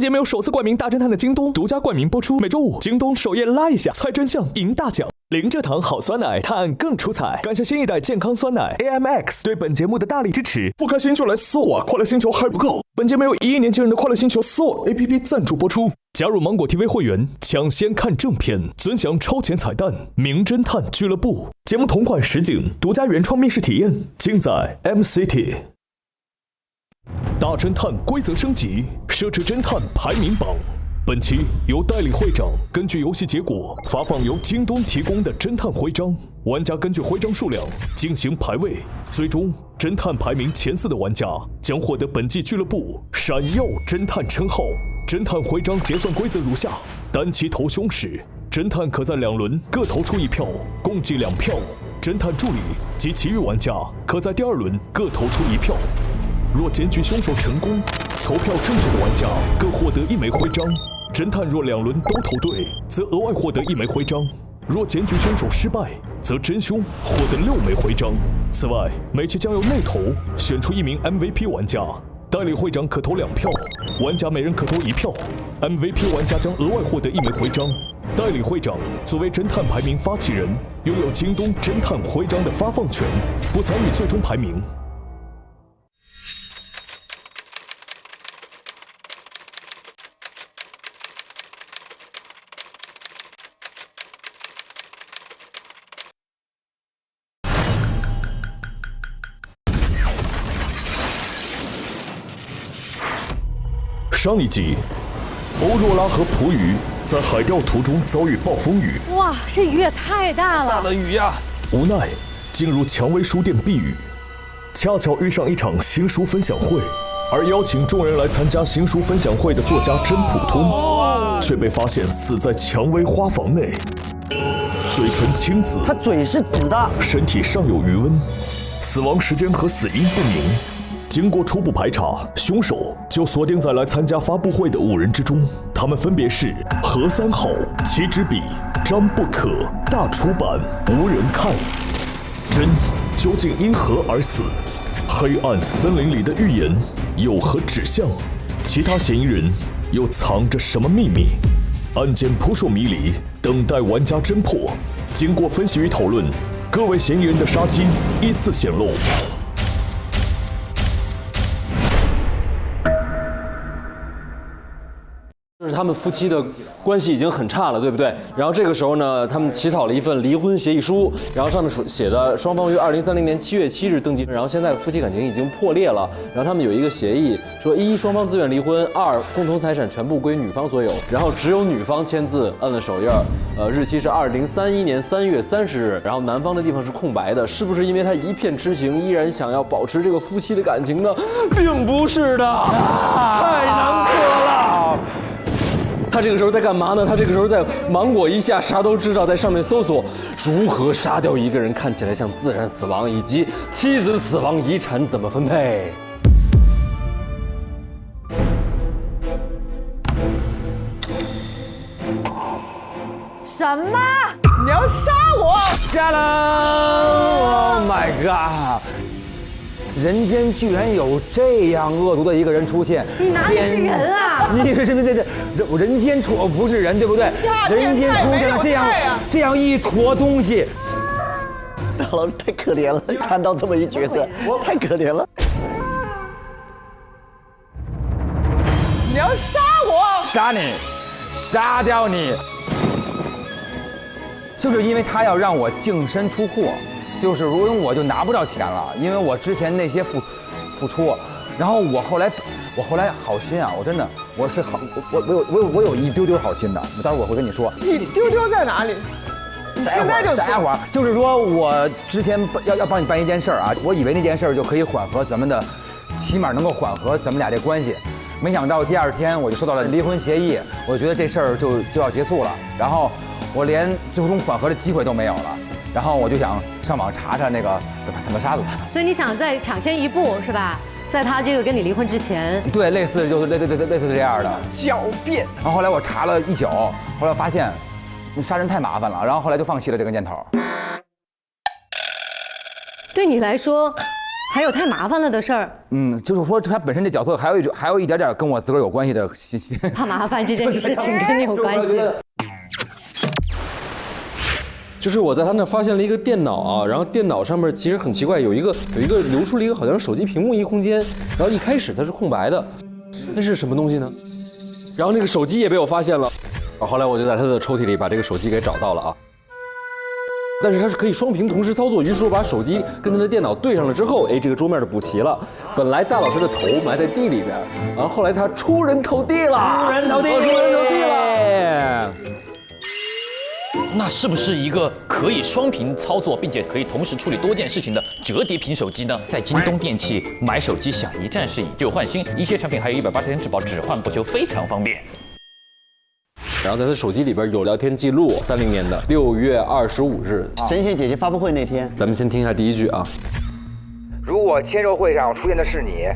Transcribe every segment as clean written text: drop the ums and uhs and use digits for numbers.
节目由首次冠名大侦探的京东独家冠名播出，每周五京东首页拉一下，猜真相赢大奖。零蔗糖好酸奶，探案更出彩。感谢新一代健康酸奶 AMX 对本节目的大力支持。不开心就来撕我，快乐星球还不够。本节目由1亿年轻人的快乐星球撕我 APP 赞助播出。加入芒果 TV 会员，抢先看正片，尊享超前彩蛋。名侦探俱乐部节目同款实景独家原创密室体验，尽在 MCT。大侦探规则升级，奢侈侦探排名榜。本期由代理会长根据游戏结果发放由京东提供的侦探徽章，玩家根据徽章数量进行排位，最终侦探排名前4的玩家将获得本季俱乐部闪耀侦探称号。侦探徽章结算规则如下：单期投凶时，侦探可在2轮各投出1票，共计2票；侦探助理及其余玩家可在第2轮各投出1票。若检举凶手成功，投票正确的玩家各获得1枚徽章。侦探若2轮都投对，则额外获得1枚徽章；若检举凶手失败，则真凶获得6枚徽章。此外，每期将由内投选出1名 MVP 玩家，代理会长可投2票，玩家每人可投1票。MVP 玩家将额外获得1枚徽章。代理会长作为侦探排名发起人，拥有京东侦探徽章的发放权，不参与最终排名。上一集，欧若拉和蒲鱼在海钓途中遭遇暴风雨。哇，这雨也太大了！大的雨呀！无奈进入蔷薇书店避雨，恰巧遇上一场新书分享会，而邀请众人来参加新书分享会的作家真普通，却被发现死在蔷薇花房内，嘴唇青紫，他嘴是紫的，身体尚有余温，死亡时间和死因不明。经过初步排查，凶手就锁定在来参加发布会的5人之中，他们分别是何三好、齐之笔、张不可、大出版、无人看。真究竟因何而死？黑暗森林里的预言有何指向？其他嫌疑人又藏着什么秘密？案件扑朔迷离，等待玩家侦破。经过分析与讨论，各位嫌疑人的杀机依次显露。就是他们夫妻的关系已经很差了，对不对？然后这个时候呢，他们起草了一份离婚协议书，然后上面写的双方于2030年7月7日登记，然后现在夫妻感情已经破裂了。然后他们有一个协议，说1双方自愿离婚，2共同财产全部归女方所有，然后只有女方签字摁了手印，日期是2031年3月30日，然后男方的地方是空白的，是不是因为他一片痴情，依然想要保持这个夫妻的感情呢？并不是的，太难过了。他这个时候在干嘛呢？他这个时候在芒果一下啥都知道，在上面搜索如何杀掉一个人看起来像自然死亡，以及妻子死亡遗产怎么分配。什么？你要杀我？加了 ！Oh my god！ 人间居然有这样恶毒的一个人出现！你哪里是人啊？你是人间出不是人对不对？人间出现了这样一坨东西。大佬太可怜了，看到这么一角色，太可怜了。你要杀我？杀你，杀掉你！就是因为他要让我净身出户。就是如果我就拿不着钱了，因为我之前那些付出，然后我后来好心啊，我真的我是好，我有一丢丢好心的，待会儿我会跟你说。你丢丢在哪里？你现在就待会儿就是说我之前要帮你办一件事儿啊，我以为那件事儿就可以缓和咱们的，起码能够缓和咱们俩这关系，没想到第2天我就收到了离婚协议，我觉得这事儿就要结束了，然后我连最终缓和的机会都没有了。然后我就想上网查查那个怎么杀死他。所以你想再抢先一步是吧？在他这个跟你离婚之前，对，类似就是类似这样的狡辩。然后后来我查了1宿，后来发现杀人太麻烦了，然后后来就放弃了这个念头。对你来说，还有太麻烦了的事儿，就是说他本身这角色还有一点点跟我自个儿有关系的信息。怕麻烦这件事情跟你有关系。就是我在他那发现了一个电脑啊，然后电脑上面其实很奇怪，有一个留出了一个好像手机屏幕一空间，然后一开始它是空白的，那是什么东西呢？然后那个手机也被我发现了，后来我就在他的抽屉里把这个手机给找到了啊。但是它是可以双屏同时操作，于是我把手机跟他的电脑对上了之后，哎，这个桌面就补齐了。本来大老师的头埋在地里边，然后后来他出人头地了，出人头地了。那是不是一个可以双屏操作，并且可以同时处理多件事情的折叠屏手机呢？在京东电器买手机享一站式以旧换新，一些产品还有180天质保，只换不修，非常方便。然后在他手机里边有聊天记录，30年的6月25日，神仙姐姐发布会那天，咱们先听一下第一句啊。如果签售会上出现的是你，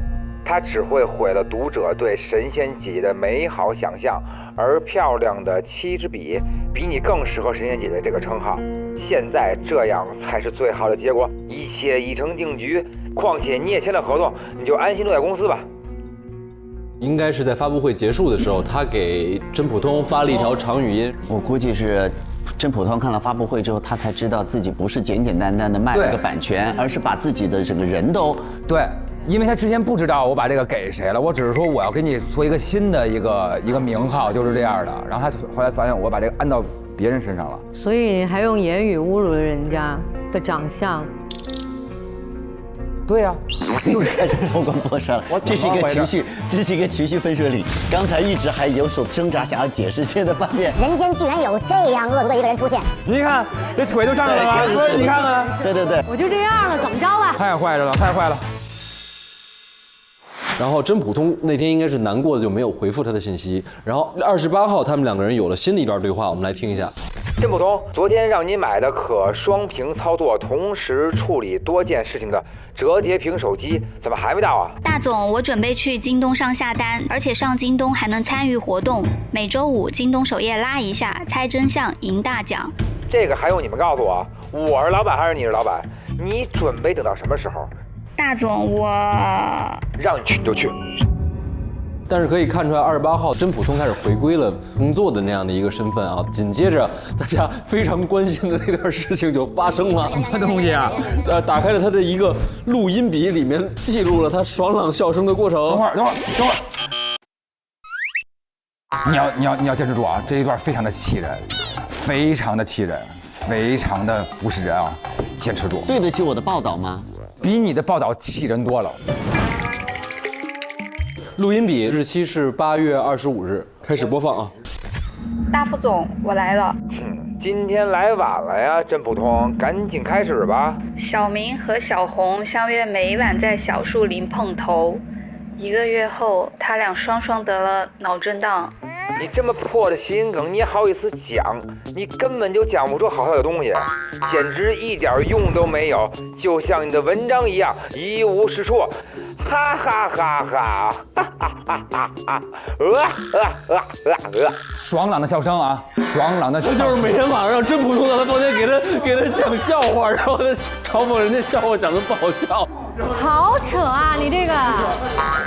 它只会毁了读者对神仙姐姐的美好想象，而漂亮的7支笔比你更适合神仙姐姐这个称号。现在这样才是最好的结果，一切已成定局。况且你也签了合同，你就安心留在公司吧。应该是在发布会结束的时候，他给真普通发了一条长语音。我估计是真普通看了发布会之后，他才知道自己不是简简单单的卖了个版权，而是把自己的整个人都对，因为他之前不知道我把这个给谁了，我只是说我要给你做一个新的一个名号，就是这样的。然后他后来发现我把这个安到别人身上了，所以还用言语侮辱了人家的长相。对呀、又开始破罐破摔了。这是一个情绪分水岭。刚才一直还有所挣扎，想要解释，现在发现人间居然有这样恶毒的一个人出现。你看这腿都上来了吗？你看看，对，我就这样了，怎么着吧？太坏了，太坏了。然后真普通那天应该是难过的，就没有回复他的信息。然后28号他们2个人有了新的一段对话，我们来听一下。真普通，昨天让你买的可双屏操作、同时处理多件事情的折叠屏手机，怎么还没到啊？大总，我准备去京东上下单，而且上京东还能参与活动，每周5京东首页拉一下，猜真相赢大奖。这个还用你们告诉我？我是老板还是你是老板？你准备等到什么时候？大总，我让你去你就去。但是可以看出来，28号真普通开始回归了工作的那样的一个身份啊。紧接着，大家非常关心的那段事情就发生了。什么东西啊？打开了他的一个录音笔，里面记录了他爽朗笑声的过程。等会儿。你要坚持住啊！这一段非常的气人，非常的气人，非常的不是人啊！坚持住。对得起我的报道吗？比你的报道气人多了。录音笔日期是8月25日，开始播放啊。大副总，我来了。今天来晚了呀，真普通，赶紧开始吧。小明和小红相约每晚在小树林碰头，1个月后，他俩双双得了脑震荡。你这么破的谐音梗，你也好意思讲？你根本就讲不出好笑的东西，简直一点用都没有，就像你的文章一样一无是处。哈哈哈哈！哈哈哈哈！爽朗的笑声啊，爽朗的笑声。这就是每天晚上让真普通到他房间给他讲笑话，然后他嘲讽人家笑话讲得不好笑。好扯啊，你这个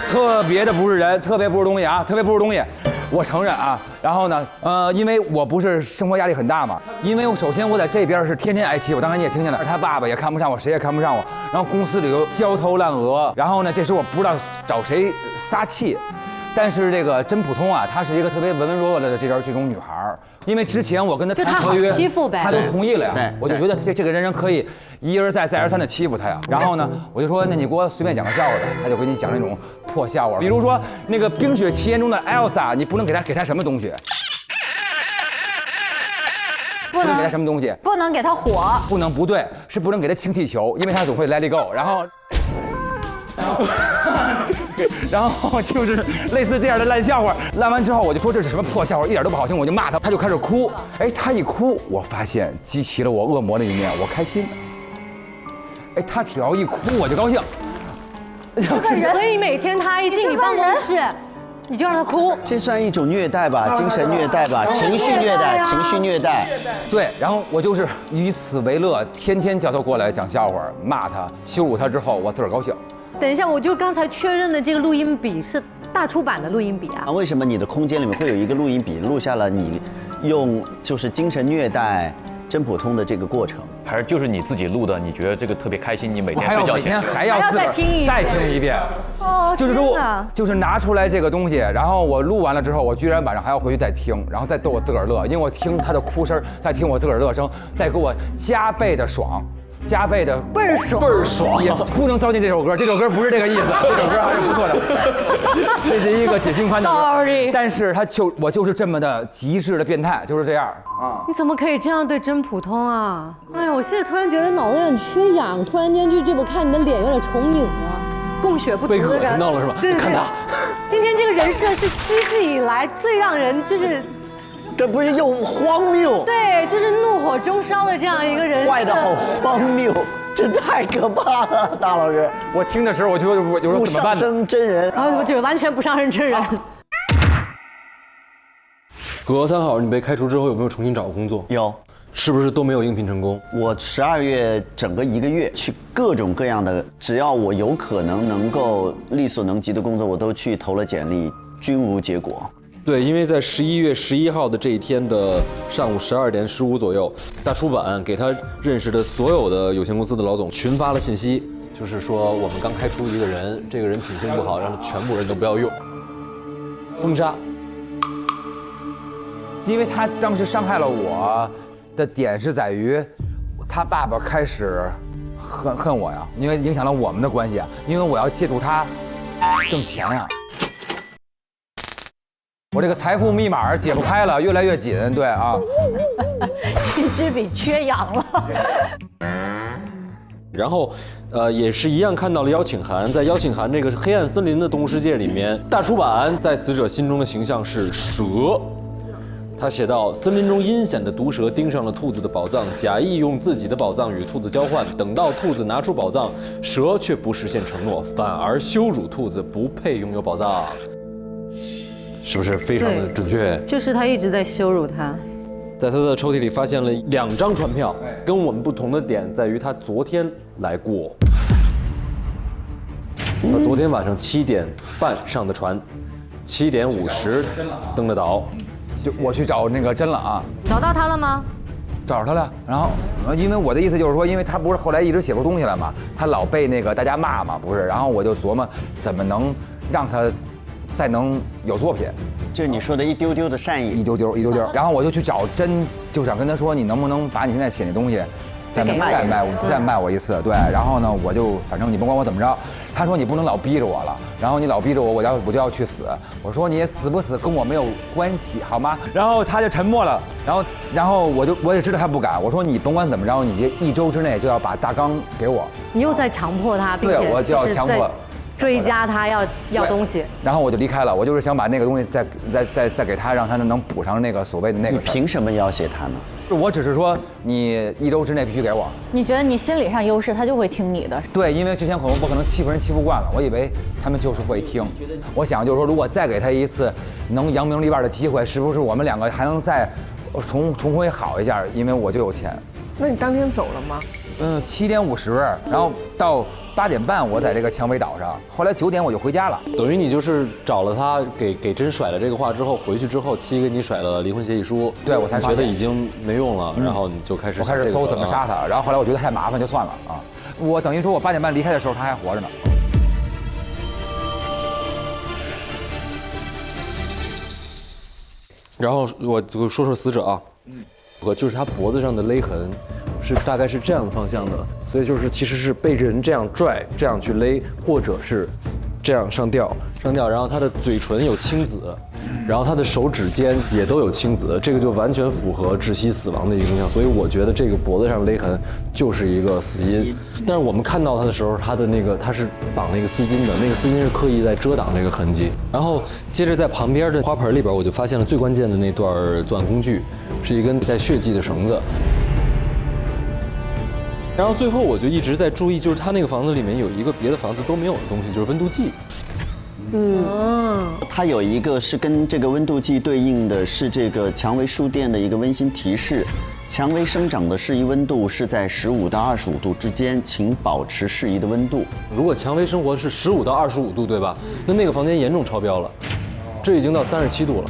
特别的不是人，特别不是东西啊，特别不是东西，我承认啊。然后呢，因为我不是生活压力很大嘛，因为首先我在这边是天天挨欺负，当然你也听见了，他爸爸也看不上我，谁也看不上我，然后公司里又焦头烂额，然后呢，这时候我不知道找谁撒气。但是这个真普通啊，她是一个特别文文弱弱的这种女孩，因为之前我跟她谈合约，欺负呗，她都同意了呀。对，我就觉得这个人可以一而再再而三的欺负她呀。然后呢，我就说那你给我随便讲个笑话呗，她就给你讲那种破笑话，比如说那个《冰雪奇缘》中的 Elsa， 你不能给她什么东西？不能给她什么东西？不能给他火，不对，是不能给她氢气球，因为她总会 let it go。然后就是类似这样的烂笑话，烂完之后我就说这是什么破笑话，一点都不好听，我就骂他，他就开始哭。哎，他一哭，我发现激起了我恶魔的一面，我开心。哎，他只要一哭我就高兴。所以每天他一进你办公室，你就让他哭。这算一种虐待吧，精神虐待吧，情绪虐待，情绪虐待。对，然后我就是以此为乐，天天叫他过来讲笑话，骂他，羞辱他之后，我自个儿高兴。等一下，我就刚才确认的这个录音笔是大出版的录音笔啊。为什么你的空间里面会有一个录音笔，录下了你用就是精神虐待真普通的这个过程？还是就是你自己录的？你觉得这个特别开心？你每天还睡觉前要每天还要自个儿再听一遍。哦，就是说天哪，就是拿出来这个东西，然后我录完了之后，我居然晚上还要回去再听，然后再逗我自个儿乐，因为我听他的哭声，再听我自个儿乐声，再给我加倍的爽。加倍的倍儿爽，倍儿爽，也不能糟践这首歌。这首歌不是这个意思，这首歌还是不错的。这是一个解心宽的歌， Sorry 但是我就是这么的极致的变态，就是这样啊。你怎么可以这样对真普通啊？哎呀，我现在突然觉得脑子有点缺氧，突然间就这么看你的脸有点重影了，供血不足被恶的感觉。心到了是吧？对对对看他，今天这个人设是7季以来最让人就是这不是又荒谬，对，就是怒火中烧的这样一个人设。坏的好荒谬，这太可怕了，大老师。我听的时候，我就说我有时候不怎么办呢？上升真人，然后我觉得完全不上任真人。何三好，你被开除之后有没有重新找过工作？有。是不是都没有应聘成功？我12月整个1个月去各种各样的，只要我有可能能够力所能及的工作，我都去投了简历，均无结果。对，因为在11月11号的这一天的上午12点15左右，大出版给他认识的所有的有限公司的老总群发了信息，就是说我们刚开除一个人，这个人品性不好，让全部人都不要用，封杀。因为他当时伤害了我的点是在于，他爸爸开始恨我呀，因为影响了我们的关系啊，因为我要借助他挣钱呀。我这个财富密码解不开了，越来越紧，对啊。金枝比缺氧了。然后，也是一样看到了邀请函，在邀请函这个黑暗森林的动物世界里面，大出版在死者心中的形象是蛇。他写道：森林中阴险的毒蛇盯上了兔子的宝藏，假意用自己的宝藏与兔子交换。等到兔子拿出宝藏，蛇却不实现承诺，反而羞辱兔子不配拥有宝藏。是不是非常的准确？就是他一直在羞辱他。在他的抽屉里发现了2张船票，跟我们不同的点在于他昨天来过。他昨天晚上7点半上的船，7点50登的岛。就我去找那个真了啊，找到他了吗？找着他了。然后，因为我的意思就是说，因为他不是后来一直写出东西来嘛，他老被那个大家骂嘛，不是？然后我就琢磨怎么能让他再能有作品，就是你说的一丢丢的善意，一丢丢。然后我就去找真，就想跟他说，你能不能把你现在写那东西再卖我一次？对。然后呢，我就反正你甭管我怎么着。他说你不能老逼着我了，然后你老逼着我，我就要去死。我说你死不死跟我没有关系，好吗？然后他就沉默了，然后我也知道他不敢。我说你甭管怎么着，你1周之内就要把大纲给我。你又在强迫他，并且对，我就要强迫追加他要东西。然后我就离开了，我就是想把那个东西再给他，让他能补上那个所谓的那个。你凭什么要挟他呢？我只是说你1周之内必须给我。你觉得你心理上优势，他就会听你的。对，因为之前我可能欺负人欺负惯了，我以为他们就是会听。我想就是说，如果再给他一次能扬名立万的机会，是不是我们2个还能再重回好一下？因为我就有钱。那你当天走了吗？7点50，然后到8点半我在这个蔷薇岛上，后来9点我就回家了。等于你就是找了他，给真甩了这个话之后，回去之后7给你甩了离婚协议书，对我才觉得已经没用了，然后你就开始我开始搜怎么杀他，然后后来我觉得太麻烦，就算了啊。我等于说我8点半离开的时候他还活着呢。然后我就说说死者啊，就是他脖子上的勒痕。大概是这样的方向的，所以就是其实是被人这样拽，这样去勒，或者是这样上吊，然后他的嘴唇有青紫，然后他的手指尖也都有青紫，这个就完全符合窒息死亡的一个倾向，所以我觉得这个脖子上勒痕就是一个死因。但是我们看到他的时候，他是绑了一个丝巾的，那个丝巾是刻意在遮挡这个痕迹。然后接着在旁边的花盆里边，我就发现了最关键的那段作案工具，是一根带血迹的绳子。然后最后我就一直在注意，就是他那个房子里面有一个别的房子都没有的东西，就是温度计。它有一个是跟这个温度计对应的是这个蔷薇书店的一个温馨提示。蔷薇生长的适宜温度是在15到25度之间，请保持适宜的温度。如果蔷薇生活是15到25度，对吧？那个房间严重超标了，这已经到37度了。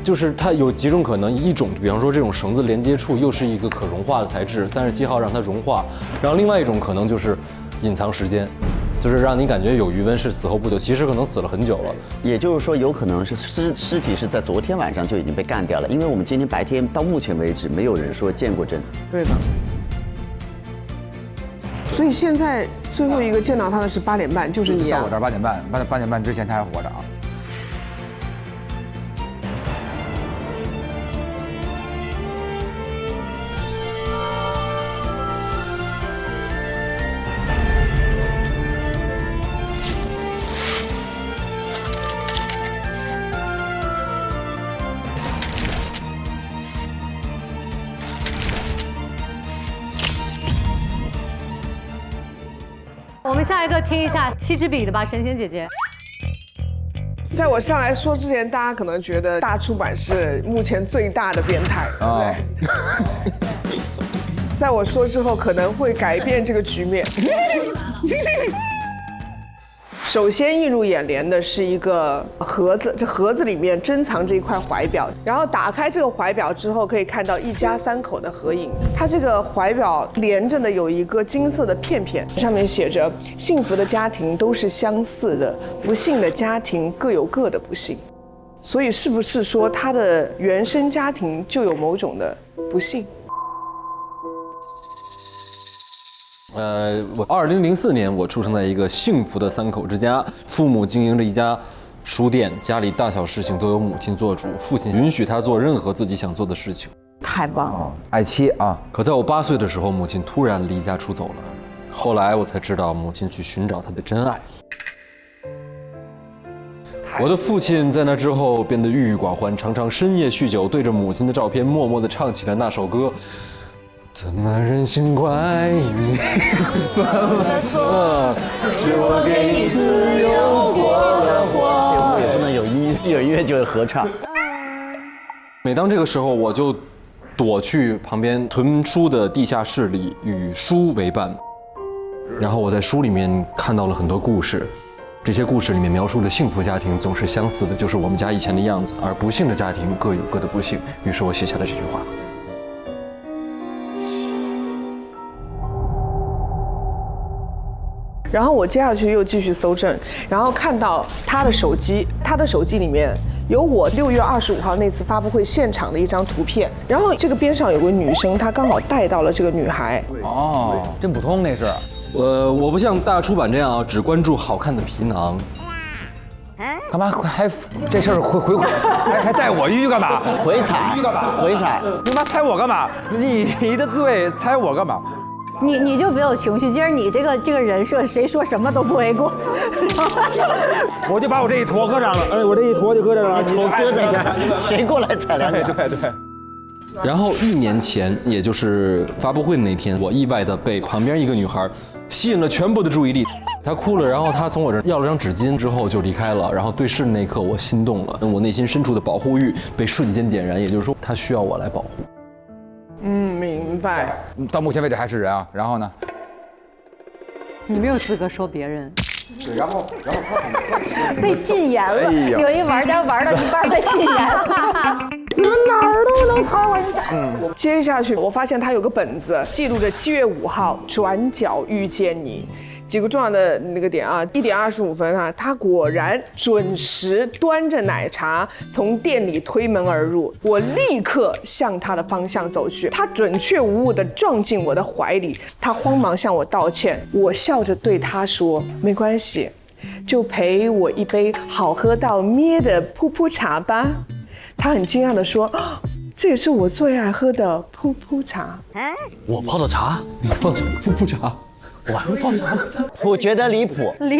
就是它有几种可能，一种比方说这种绳子连接处又是一个可融化的材质，37号让它融化，然后另外一种可能就是隐藏时间。就是让你感觉有余温是死后不久，其实可能死了很久了。也就是说，有可能是尸体是在昨天晚上就已经被干掉了，因为我们今天白天到目前为止没有人说见过真。对的。所以现在最后一个见到他的是8点半，就是你啊。到我这儿8点半，8点半之前他还活着啊。我们下一个听一下7支笔的吧，神仙姐姐。在我上来说之前，大家可能觉得大出版是目前最大的变态，对不对？在我说之后，可能会改变这个局面。首先映入眼帘的是一个盒子，这盒子里面珍藏着一块怀表，然后打开这个怀表之后，可以看到一家3口的合影。它这个怀表连着的有一个金色的片片，上面写着“幸福的家庭都是相似的，不幸的家庭各有各的不幸”。所以是不是说他的原生家庭就有某种的不幸？我2004年我出生在一个幸福的3口之家，父母经营着一家书店，家里大小事情都由母亲做主，父亲允许他做任何自己想做的事情。太棒了，爱妻啊！可在我8岁的时候，母亲突然离家出走了，后来我才知道母亲去寻找她的真爱。我的父亲在那之后变得郁郁寡欢，常常深夜酗酒，对着母亲的照片默默地唱起了那首歌。怎么忍心怪你？是我给你自由过了火。节目也不能有音乐就合唱。每当这个时候，我就躲去旁边囤书的地下室里，与书为伴。然后我在书里面看到了很多故事，这些故事里面描述的幸福家庭总是相似的，就是我们家以前的样子，而不幸的家庭各有各的不幸。于是我写下了这句话。然后我接下去又继续搜证，然后看到他的手机里面有我6月25号那次发布会现场的一张图片，然后这个边上有个女生，她刚好带到了这个女孩。哦，真普通那是。我不像大出版这样啊，只关注好看的皮囊。干嘛还这事儿还带我鱼干嘛？回踩干嘛？回踩！你妈猜我干嘛？你的罪猜我干嘛？你就别有情绪，今儿你这个人设，谁说什么都不为过。我就把我这一坨搁上了，哎，我这一坨就搁这了，头搁在这儿，谁过来踩两脚？对。然后1年前，也就是发布会那天，我意外的被旁边一个女孩吸引了全部的注意力。她哭了，然后她从我这要了张纸巾之后就离开了。然后对视的那一刻，我心动了，我内心深处的保护欲被瞬间点燃，也就是说，她需要我来保护。明白。到目前为止还是人啊，然后呢？你没有资格说别人。对，然后他被禁言了，有一玩家玩到一半被禁言了。哪儿都能猜我一下。接下去我发现他有个本子，记录着7月5号转角遇见你。几个重要的那个点啊，1点25分啊，他果然准时端着奶茶从店里推门而入，我立刻向他的方向走去，他准确无误地撞进我的怀里，他慌忙向我道歉，我笑着对他说：“没关系，就陪我一杯好喝到咩的噗噗茶吧。”他很惊讶地说：“这也是我最爱喝的噗噗茶。”我泡的茶，你泡噗噗茶。我还会泡茶呢。我觉得离谱，离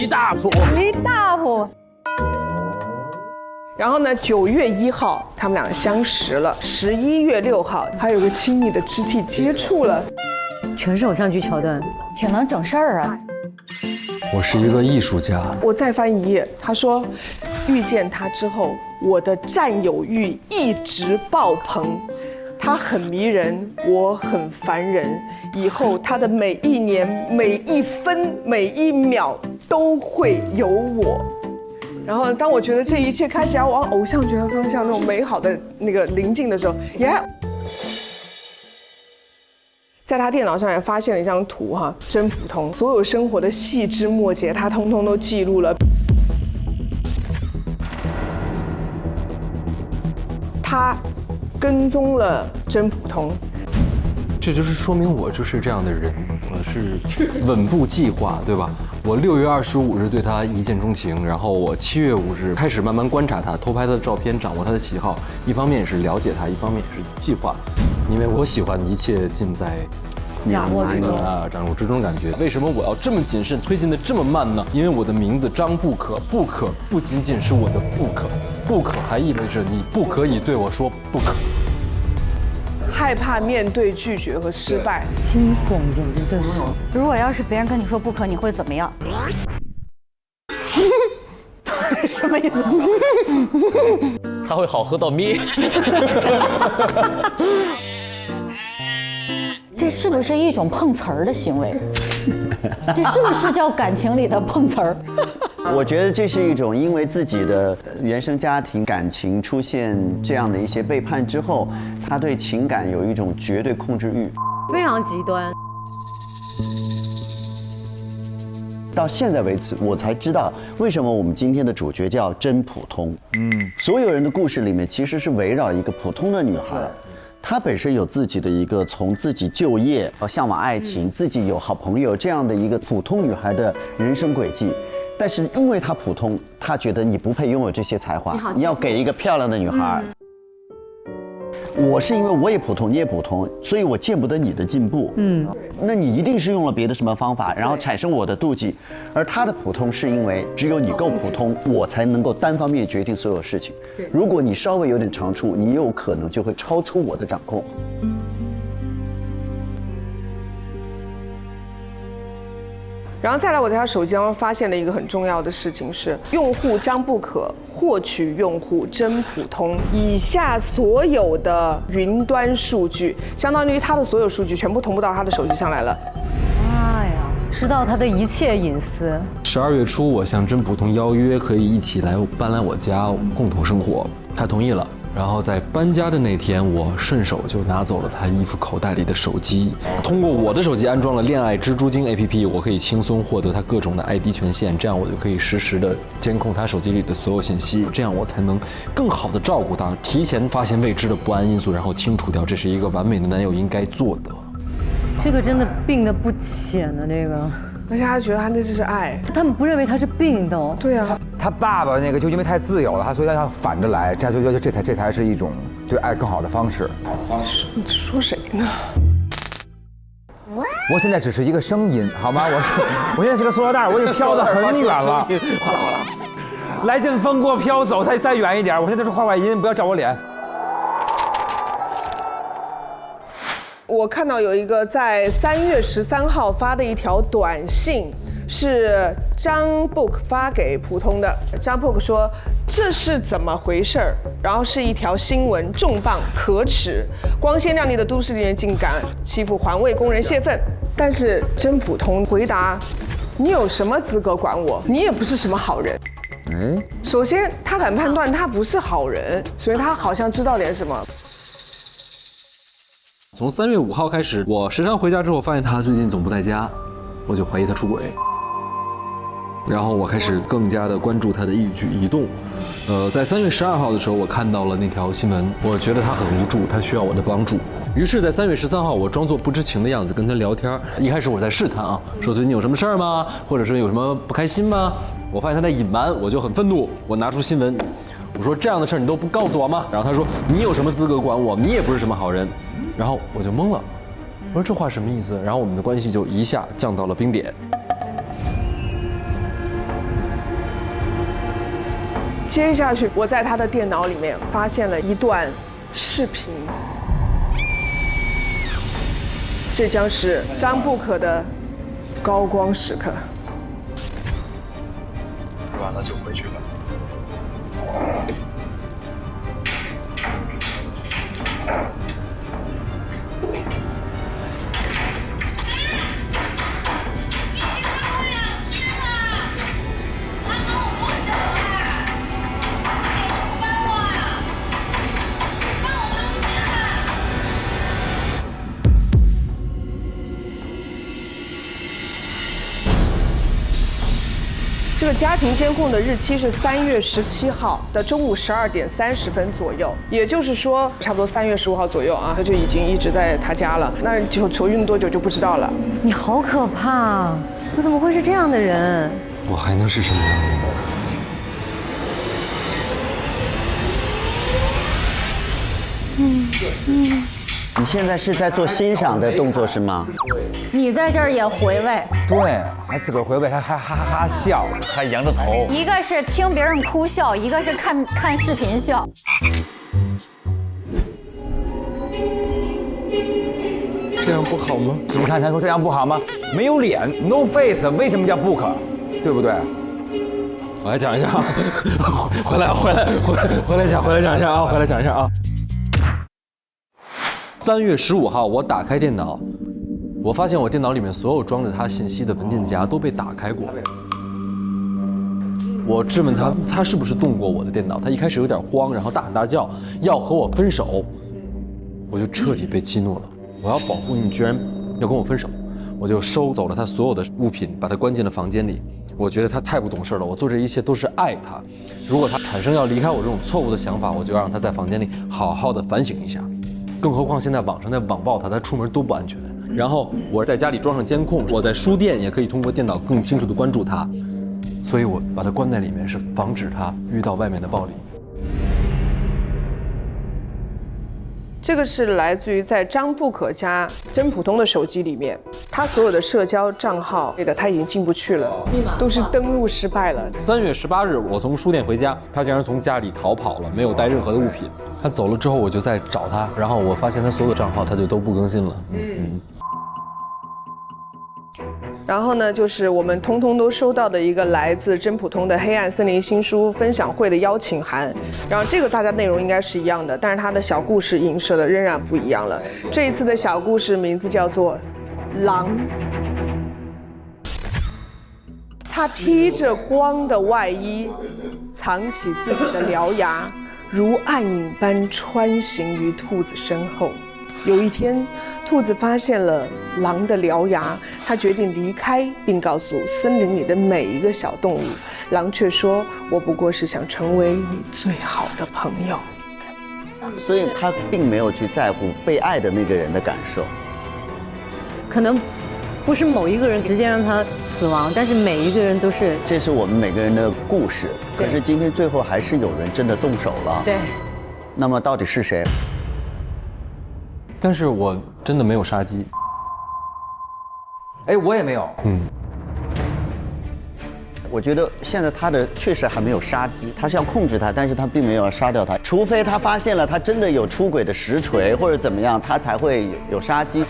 大谱。然后呢，9月1号他们两个相识了，11月6号还有个亲密的肢体接触了，全是偶像剧桥段，挺能整事儿啊。我是一个艺术家。我再翻一页，他说，遇见他之后，我的占有欲一直爆棚。他很迷人，我很烦人。以后他的每一年、每一分、每一秒都会有我。然后，当我觉得这一切开始要往偶像剧的方向那种美好的那个临近的时候，在他电脑上也发现了一张图哈，真普通，所有生活的细枝末节，他通通都记录了。他跟踪了真普通，这就是说明我就是这样的人，我是稳步计划，对吧？我6月25日对他一见钟情，然后我7月5日开始慢慢观察他，偷拍他的照片，掌握他的喜好，一方面也是了解他，一方面也是计划，因为我喜欢一切尽在掌握之中掌握之中感觉。为什么我要这么谨慎，推进的这么慢呢？因为我的名字张不可，不可不仅仅是我的不可，不可还意味着你不可以对我说不可。害怕面对拒绝和失败，惊悚简直就是。如果要是别人跟你说不可，你会怎么样？什么意思？他会好喝到咩？这是不是一种碰瓷儿的行为？这是不是叫感情里的碰瓷儿？我觉得这是一种因为自己的原生家庭感情出现这样的一些背叛之后，他对情感有一种绝对控制欲，非常极端。到现在为止，我才知道为什么我们今天的主角叫真普通。所有人的故事里面其实是围绕一个普通的女孩。她本身有自己的一个从自己就业向往爱情，自己有好朋友这样的一个普通女孩的人生轨迹，但是因为她普通，她觉得你不配拥有这些才华，你要给一个漂亮的女孩。我是因为我也普通，你也普通，所以我见不得你的进步。那你一定是用了别的什么方法，然后产生我的妒忌。而他的普通是因为只有你够普通，我才能够单方面决定所有事情。如果你稍微有点长处，你有可能就会超出我的掌控。然后再来，我在他手机当中发现了一个很重要的事情是，用户张不可获取用户真普通以下所有的云端数据，相当于他的所有数据全部同步到他的手机上来了。妈呀，知道他的一切隐私。12月初，我向真普通邀约，可以一起搬来我家共同生活，他同意了。然后在搬家的那天，我顺手就拿走了他衣服口袋里的手机。通过我的手机安装了恋爱蜘蛛精 APP， 我可以轻松获得他各种的 ID 权限，这样我就可以实时的监控他手机里的所有信息，这样我才能更好的照顾他，提前发现未知的不安因素，然后清除掉，这是一个完美的男友应该做的。这个真的病得不浅呢，这个。而且他觉得他那就是爱，他们不认为他是病的哦。对啊，他爸爸那个就因为太自由了，所以他要反着来，这样就觉得这才是一种对爱更好的方式。说谁呢？我现在只是一个声音，好吗？我现在是个塑料袋，我已经飘得很远了。哗啦哗啦，来阵风给我飘走，再远一点。我现在是话外音，不要照我脸。我看到有一个在3月13号发的一条短信，是张 book 发给普通的。张 book 说这是怎么回事儿？然后是一条新闻，重磅可耻，光鲜亮丽的都市丽人竟敢欺负环卫工人泄愤。但是真普通回答：你有什么资格管我？你也不是什么好人。首先他敢判断他不是好人，所以他好像知道点什么。从3月5号开始，我时常回家之后发现他最近总不在家，我就怀疑他出轨。然后我开始更加的关注他的一举一动。在3月12号的时候，我看到了那条新闻，我觉得他很无助，他需要我的帮助。于是，在3月13号，我装作不知情的样子跟他聊天。一开始我在试探啊，说最近有什么事儿吗？或者是有什么不开心吗？我发现他在隐瞒，我就很愤怒，我拿出新闻，我说这样的事儿你都不告诉我吗？然后他说你有什么资格管我？你也不是什么好人。然后我就懵了，我说这话什么意思？然后我们的关系就一下降到了冰点。接下去，我在他的电脑里面发现了一段视频，这将是张不可的高光时刻。吧？那就回去吧。这个家庭监控的日期是3月17号的中午12点30分左右，也就是说，差不多3月15号左右啊，他就已经一直在他家了。那就求孕多久就不知道了。你好可怕，你怎么会是这样的人？我还能是什么样的人？你现在是在做欣赏的动作是吗？你在这儿也回味，对，还自个儿回味，还哈哈哈笑，还扬着头。一个是听别人哭笑，一个是看视频笑。这样不好吗？你看他说这样不好吗？没有脸 ，no face， 为什么叫不可？对不对？我来讲一下啊，回来讲一下啊，回来讲一下啊。3月15号，我打开电脑，我发现我电脑里面所有装着他信息的文件夹都被打开过。我质问他是不是动过我的电脑？他一开始有点慌，然后大喊大叫要和我分手，我就彻底被激怒了。我要保护你，居然要跟我分手，我就收走了他所有的物品，把他关进了房间里。我觉得他太不懂事了，我做这一切都是爱他。如果他产生要离开我这种错误的想法，我就让他在房间里好好的反省一下。更何况现在网上在网暴他，他出门都不安全。然后我在家里装上监控，我在书店也可以通过电脑更清楚地关注他，所以我把他关在里面，是防止他遇到外面的暴力。这个是来自于在张不可家真普通的手机里面，他所有的社交账号，他已经进不去了，都是登录失败了。3月18日，我从书店回家，他竟然从家里逃跑了，没有带任何的物品。他走了之后，我就在找他，然后我发现他所有的账号他就都不更新了。然后呢，就是我们通通都收到的一个来自真普通的黑暗森林新书分享会的邀请函。然后这个大家内容应该是一样的，但是它的小故事影射的仍然不一样了。这一次的小故事名字叫做《狼》。他披着光的外衣，藏起自己的獠牙，如暗影般穿行于兔子身后。有一天，兔子发现了狼的獠牙，它决定离开，并告诉森林里的每一个小动物。狼却说：“我不过是想成为你最好的朋友。”所以他并没有去在乎被爱的那个人的感受。可能不是某一个人直接让他死亡，但是每一个人都是。这是我们每个人的故事，可是今天最后还是有人真的动手了。对。那么到底是谁？但是我真的没有杀鸡。哎，我也没有。我觉得现在他的确实还没有杀鸡，他是要控制他，但是他并没有要杀掉他，除非他发现了他真的有出轨的实锤或者怎么样，他才会有杀鸡。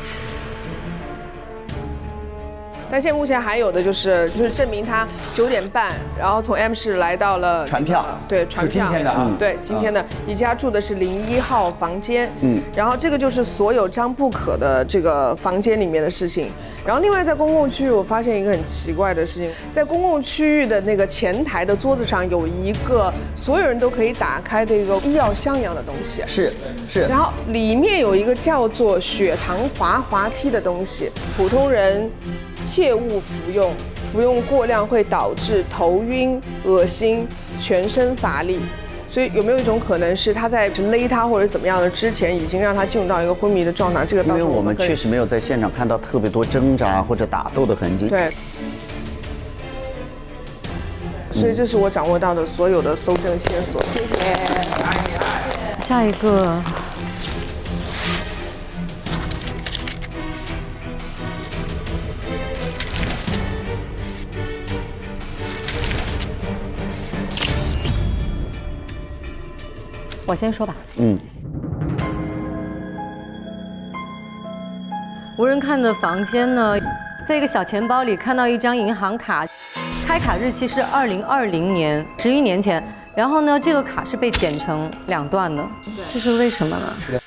但现在目前还有的就是证明他9点半，然后从 M 市来到了传票，对，传票，今天的啊，对，今天的宜家住的是01号房间，然后这个就是所有张不可的这个房间里面的事情。然后另外在公共区域，我发现一个很奇怪的事情，在公共区域的那个前台的桌子上有一个所有人都可以打开的一个医药箱一样的东西，是，然后里面有一个叫做血糖滑梯的东西，普通人切勿服用，服用过量会导致头晕、恶心、全身乏力。所以有没有一种可能是他在勒他或者怎么样的之前，已经让他进入到一个昏迷的状态？这个到时候因为我们确实没有在现场看到特别多挣扎或者打斗的痕迹。对。所以这是我掌握到的所有的搜证线索。谢谢。下一个。我先说吧。无人看的房间呢，在一个小钱包里看到一张银行卡，开卡日期是2020年，11年前。然后呢，这个卡是被剪成2段的，这是为什么呢？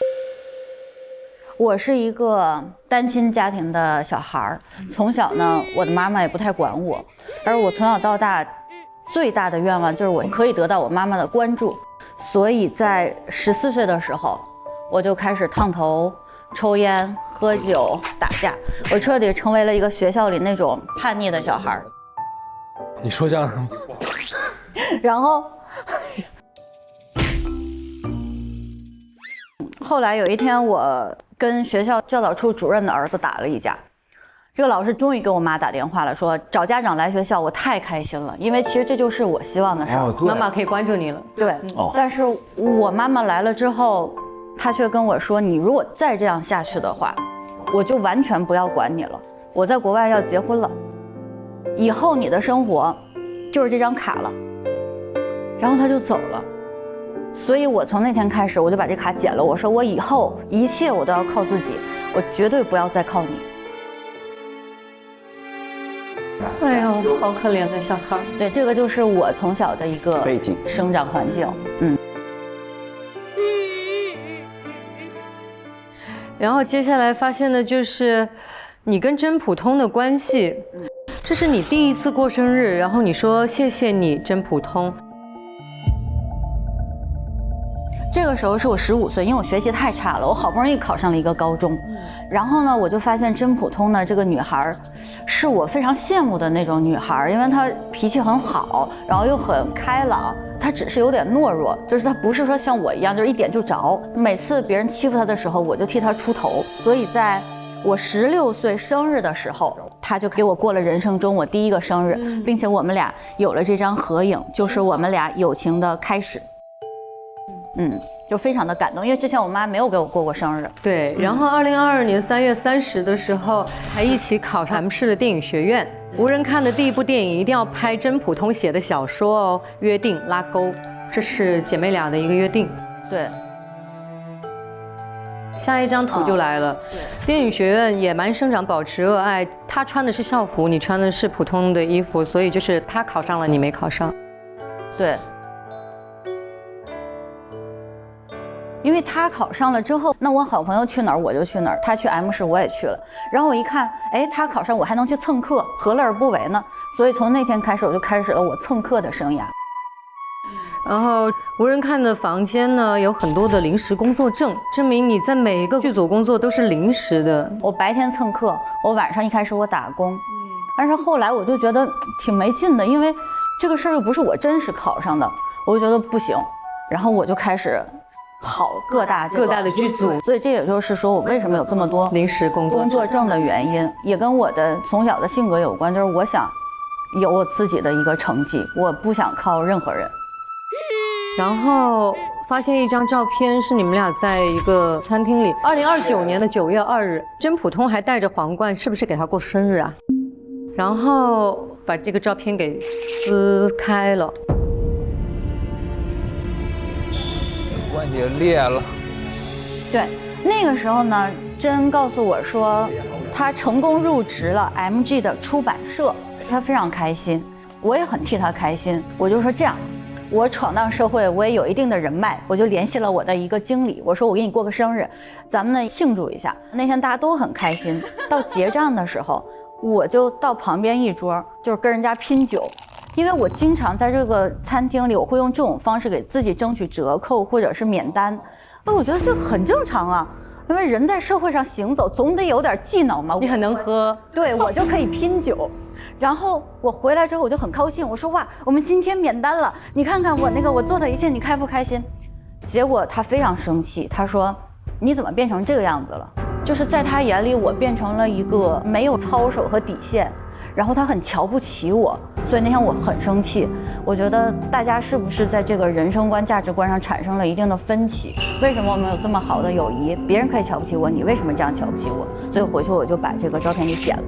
我是一个单亲家庭的小孩儿，从小呢，我的妈妈也不太管我，而我从小到大最大的愿望就是我可以得到我妈妈的关注，所以在14岁的时候，我就开始烫头、抽烟、喝酒、打架，我彻底成为了一个学校里那种叛逆的小孩儿。你说相声吗？然后后来有一天，我跟学校教导处主任的儿子打了一架。这个老师终于给我妈打电话了，说找家长来学校，我太开心了，因为其实这就是我希望的事儿。妈妈可以关注你了。对，但是我妈妈来了之后，她却跟我说：“你如果再这样下去的话，我就完全不要管你了。我在国外要结婚了，以后你的生活就是这张卡了。”然后她就走了。所以我从那天开始，我就把这卡剪了。我说我以后一切我都要靠自己，我绝对不要再靠你。哎呦，好可怜的小孩。对，这个就是我从小的一个背景生长环境。然后接下来发现的就是你跟真普通的关系。这是你第一次过生日，然后你说谢谢你真普通。这个时候是我15岁，因为我学习太差了，我好不容易考上了一个高中，然后呢，我就发现真普通呢这个女孩，是我非常羡慕的那种女孩，因为她脾气很好，然后又很开朗，她只是有点懦弱，就是她不是说像我一样就是一点就着。每次别人欺负她的时候，我就替她出头，所以在我16岁生日的时候，她就给我过了人生中我第一个生日，并且我们俩有了这张合影，就是我们俩友情的开始。就非常的感动，因为之前我妈没有给我过过生日。对，然后2022年3月30的时候，还一起考上 M 市的电影学院。无人看的第一部电影一定要拍真普通写的小说哦，约定拉钩，这是姐妹俩的一个约定。对。下一张图就来了，电影学院野蛮生长，保持热爱。她穿的是校服，你穿的是普通的衣服，所以就是她考上了，你没考上。对。因为他考上了之后，那我好朋友去哪儿我就去哪儿，他去 M 市我也去了。然后我一看，哎，他考上我还能去蹭课，何乐而不为呢？所以从那天开始，我就开始了我蹭课的生涯。然后无人看的房间呢，有很多的临时工作证，证明你在每一个剧组工作都是临时的。我白天蹭课，我晚上一开始我打工，但是后来我就觉得挺没劲的，因为这个事儿又不是我真实考上的，我就觉得不行，然后我就开始跑各大的剧组，所以这也就是说我为什么有这么多临时工作证的原因，也跟我的从小的性格有关，就是我想有我自己的一个成绩，我不想靠任何人。然后发现一张照片是你们俩在一个餐厅里，2029年的9月2日，真普通还戴着皇冠，是不是给他过生日啊？然后把这个照片给撕开了。关系裂了。对，那个时候呢，真告诉我说，他成功入职了 MG 的出版社，他非常开心，我也很替他开心。我就说这样，我闯荡社会，我也有一定的人脉，我就联系了我的一个经理，我说我给你过个生日，咱们呢庆祝一下。那天大家都很开心，到结账的时候，我就到旁边一桌，就是跟人家拼酒。因为我经常在这个餐厅里，我会用这种方式给自己争取折扣或者是免单，那我觉得这很正常啊，因为人在社会上行走，总得有点技能嘛。你很能喝，对，我就可以拼酒。然后我回来之后我就很高兴，我说哇，我们今天免单了，你看看我做的一切，你开不开心？结果他非常生气，他说你怎么变成这个样子了？就是在他眼里，我变成了一个没有操守和底线。然后他很瞧不起我，所以那天我很生气。我觉得大家是不是在这个人生观、价值观上产生了一定的分歧？为什么我们有这么好的友谊，别人可以瞧不起我，你为什么这样瞧不起我？所以回去我就把这个照片给剪了。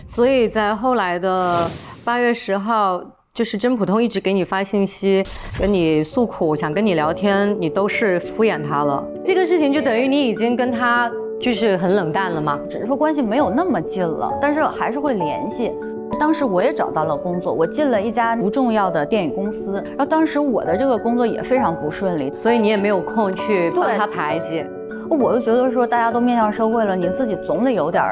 所以在后来的8月10号，就是真普通一直给你发信息，跟你诉苦，想跟你聊天，你都是敷衍他了。这个事情就等于你已经跟他就是很冷淡了吗？只是说关系没有那么近了，但是还是会联系。当时我也找到了工作，我进了一家不重要的电影公司，然后当时我的这个工作也非常不顺利，所以你也没有空去帮他排解。我就觉得说大家都面向社会了，你自己总得有点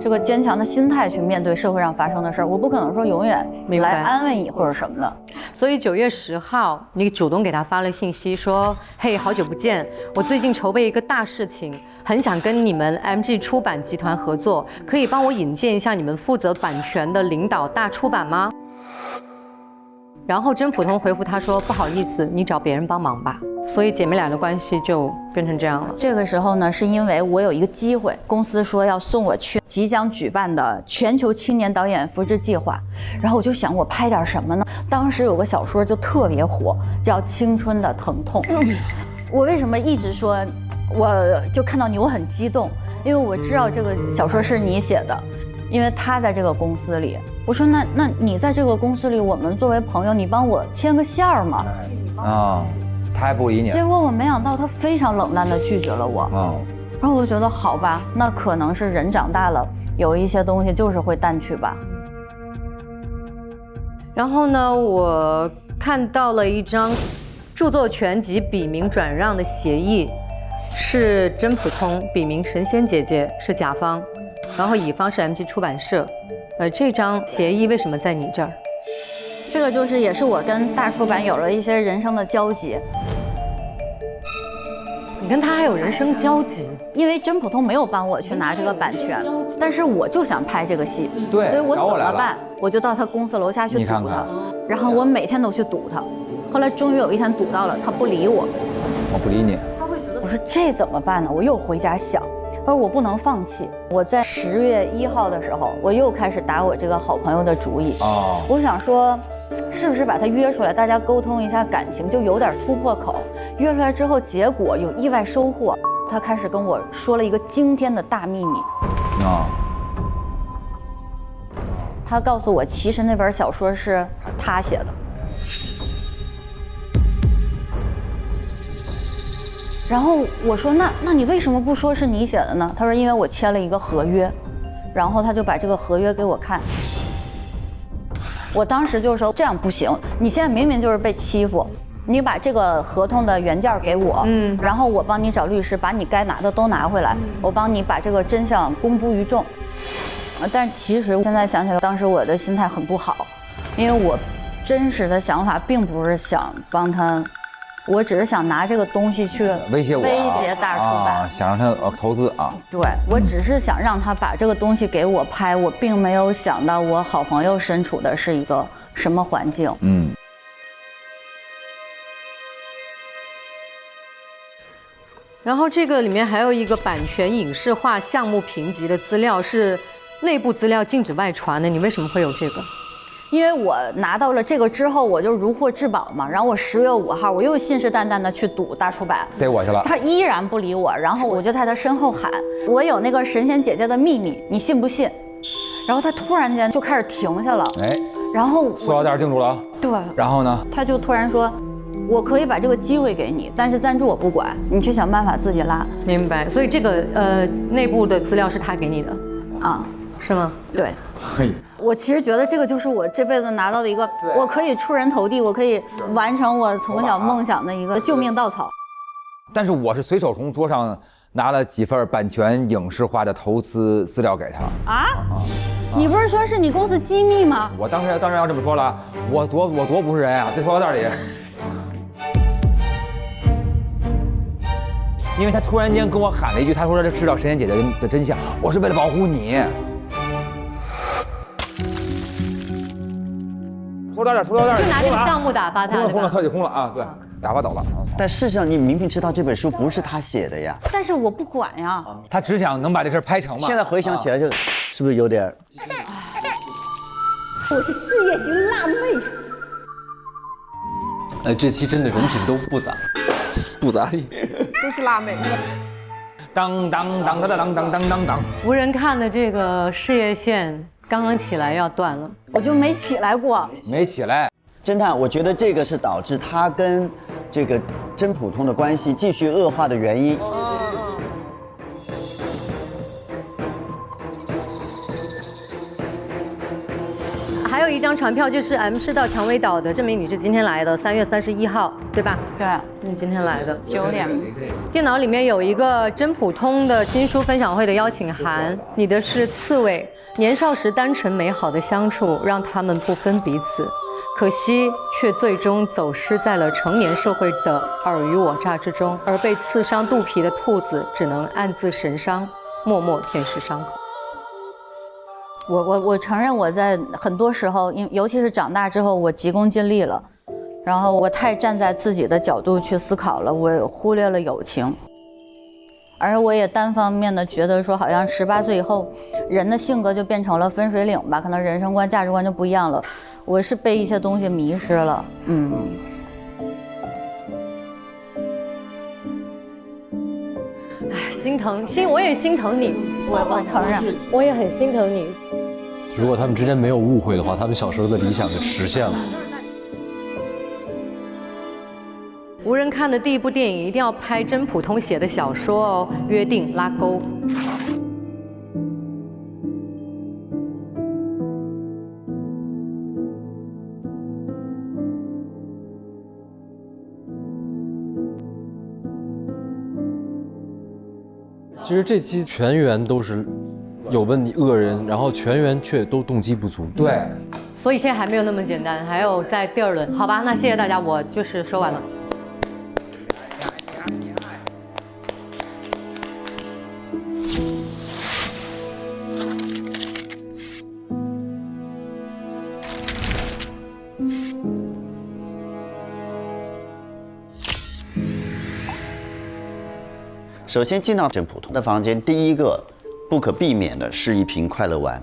这个坚强的心态去面对社会上发生的事儿，我不可能说永远来安慰你或者什么的。所以9月10号，你主动给他发了信息说：“嘿，好久不见，我最近筹备一个大事情，很想跟你们 MG 出版集团合作，可以帮我引荐一下你们负责版权的领导大出版吗？”然后真普通回复他说：“不好意思，你找别人帮忙吧。”所以姐妹俩的关系就变成这样了。这个时候呢，是因为我有一个机会，公司说要送我去即将举办的全球青年导演扶持计划，然后我就想我拍点什么呢？当时有个小说就特别火，叫《青春的疼痛》。我为什么一直说，我就看到你我很激动，因为我知道这个小说是你写的，因为他在这个公司里。我说那你在这个公司里，我们作为朋友，你帮我牵个线儿嘛。啊。他还不理你，结果我没想到他非常冷淡地拒绝了我。然后我就觉得好吧，那可能是人长大了，有一些东西就是会淡去吧。然后呢，我看到了一张著作权及笔名转让的协议，是真普通，笔名神仙姐姐是甲方，然后乙方是 MG 出版社。这张协议为什么在你这儿？这个就是也是我跟大出版有了一些人生的交集。你跟他还有人生交集？因为真普通没有帮我去拿这个版权，但是我就想拍这个戏，对，所以我怎么办？我就到他公司楼下去堵他，然后我每天都去堵他。后来终于有一天堵到了，他不理我，我不理你，他会觉得我说这怎么办呢？我又回家想。而我不能放弃。我在10月1号的时候，我又开始打我这个好朋友的主意。我想说，是不是把他约出来，大家沟通一下感情，就有点突破口。约出来之后，结果有意外收获。他开始跟我说了一个惊天的大秘密。他告诉我，其实那本小说是他写的。然后我说那你为什么不说是你写的呢？他说因为我签了一个合约，然后他就把这个合约给我看。我当时就说这样不行，你现在明明就是被欺负，你把这个合同的原件给我，然后我帮你找律师，把你该拿的都拿回来，我帮你把这个真相公布于众。但其实现在想起来，当时我的心态很不好，因为我真实的想法并不是想帮他。我只是想拿这个东西去威胁我，威胁大出版，想让他投资啊。对，我只是想让他把这个东西给我拍，我并没有想到我好朋友身处的是一个什么环境。然后这个里面还有一个版权影视化项目评级的资料，是内部资料禁止外传的，你为什么会有这个？因为我拿到了这个之后，我就如获至宝嘛。然后我10月5号，我又信誓旦旦的去堵大出版，逮我去了。他依然不理我，然后我就在他身后喊：“我有那个神仙姐姐的秘密，你信不信？”然后他突然间就开始停下了。然后塑料袋定住了啊。对。然后呢？他就突然说：“我可以把这个机会给你，但是赞助我不管，你去想办法自己拉。”明白。所以这个内部的资料是他给你的啊？是吗？对。我其实觉得这个就是我这辈子拿到的一个，我可以出人头地，我可以完成我从小梦想的一个救命稻草。但是我是随手从桌上拿了几份版权影视化的投资资料给他啊。你不是说是你公司机密吗？我当然要这么说了，我多不是人啊，这塑料袋里。因为他突然间跟我喊了一句，他说他知道神仙姐姐的真相，我是为了保护你。塑料袋，就拿这个项目打发他，空了，彻底空了啊！对，打发走了。但事实上，你明明知道这本书不是他写的呀。但是我不管呀。他只想能把这事拍成嘛。现在回想起来，是不是有点？我是事业型辣妹。这期真的人品都不咋地，都是辣妹。当当当当当当当当当。无人看的这个事业线。刚刚起来要断了，我就没起来过，没起来。侦探，我觉得这个是导致他跟这个真普通的关系继续恶化的原因。一张船票，就是 M 市到蔷薇岛的，证明你是今天来的，3月31号，对吧？对，你今天来的9点。电脑里面有一个真普通的新书分享会的邀请函，你的是刺猬，年少时单纯美好的相处让他们不分彼此，可惜却最终走失在了成年社会的尔虞我诈之中，而被刺伤肚皮的兔子只能暗自神伤，默默舔舐伤口。我承认我在很多时候，尤其是长大之后，我急功近利了，然后我太站在自己的角度去思考了，我忽略了友情，而我也单方面的觉得说，好像18岁以后，人的性格就变成了分水岭吧，可能人生观、价值观就不一样了。我是被一些东西迷失了，哎，心疼，我也心疼你，我承认，我也很心疼你。如果他们之间没有误会的话，他们小时候的理想就实现了。无人看的第一部电影一定要拍真普通写的小说哦，约定拉钩。其实这期全员都是有问题恶人，然后全员却都动机不足。对，所以现在还没有那么简单，还有在第2轮，好吧？那谢谢大家，我就是说完了。首先进到真普通的房间，第一个不可避免的是一瓶快乐丸，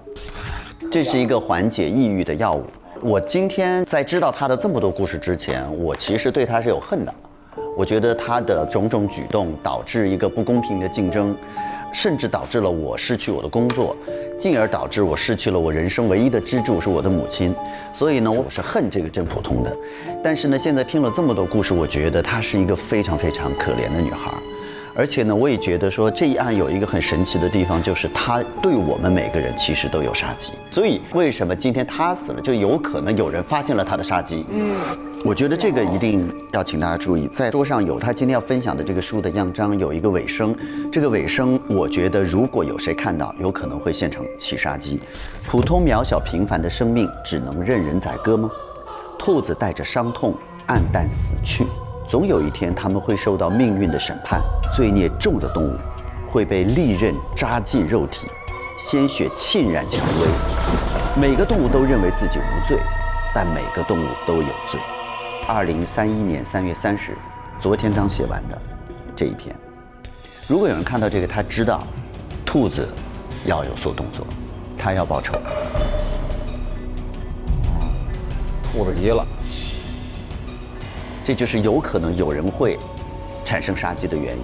这是一个缓解抑郁的药物。我今天在知道他的这么多故事之前，我其实对他是有恨的。我觉得他的种种举动导致一个不公平的竞争，甚至导致了我失去我的工作，进而导致我失去了我人生唯一的支柱是我的母亲。所以呢，我是恨这个真普通的。但是呢，现在听了这么多故事，我觉得她是一个非常非常可怜的女孩。而且呢，我也觉得说这一案有一个很神奇的地方，就是他对我们每个人其实都有杀机。所以为什么今天他死了，就有可能有人发现了他的杀机。我觉得这个一定要请大家注意。在桌上有他今天要分享的这个书的样章，有一个尾声。这个尾声，我觉得如果有谁看到，有可能会现场起杀机。普通渺小平凡的生命，只能任人宰割吗？兔子带着伤痛，黯淡死去。总有一天，他们会受到命运的审判。罪孽重的动物会被利刃扎进肉体，鲜血浸染蔷薇。每个动物都认为自己无罪，但每个动物都有罪。2031年3月30日，昨天刚写完的这一篇。如果有人看到这个，他知道兔子要有所动作，他要报仇。兔子急了。这就是有可能有人会产生杀机的原因。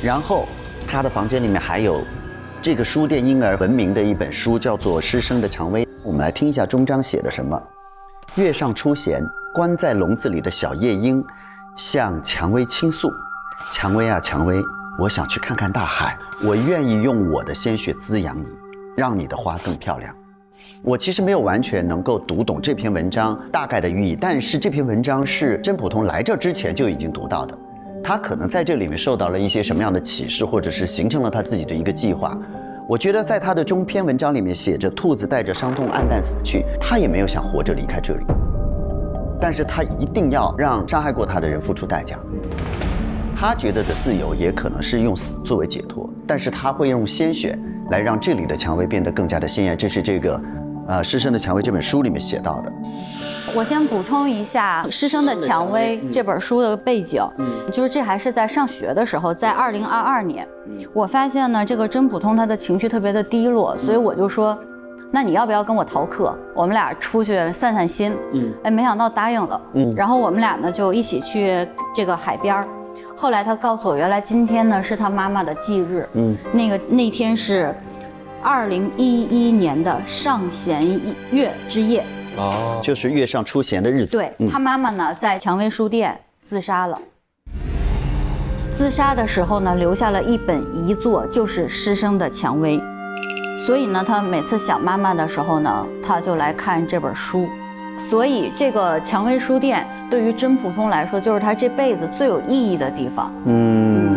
然后他的房间里面还有这个书店婴儿闻名的一本书，叫做《失声的蔷薇》。我们来听一下终章写的什么：月上出弦，关在笼子里的小夜莺向蔷薇倾诉：蔷薇啊蔷薇，我想去看看大海，我愿意用我的鲜血滋养你，让你的花更漂亮。我其实没有完全能够读懂这篇文章大概的寓意，但是这篇文章是真普通来这之前就已经读到的。他可能在这里面受到了一些什么样的启示，或者是形成了他自己的一个计划。我觉得在他的中篇文章里面写着兔子带着伤痛黯淡死去，他也没有想活着离开这里，但是他一定要让伤害过他的人付出代价。他觉得的自由也可能是用死作为解脱，但是他会用鲜血来让这里的蔷薇变得更加的鲜艳。这是这个《失声的蔷薇》这本书里面写到的。我先补充一下《失声的蔷薇》这本书的背景，就是这还是在上学的时候，在2022年，我发现呢，这个真普通他的情绪特别的低落，所以我就说，那你要不要跟我逃课？我们俩出去散散心。哎，没想到答应了。然后我们俩呢就一起去这个海边。后来他告诉我，原来今天呢是他妈妈的忌日。那天是2011年的上弦月之夜。就是月上出弦的日子。对，他妈妈呢在蔷薇书店自杀了。自杀的时候呢，留下了一本遗作，就是《失声的蔷薇》。所以呢，他每次想妈妈的时候呢，他就来看这本书。所以这个蔷薇书店对于真普通来说，就是他这辈子最有意义的地方。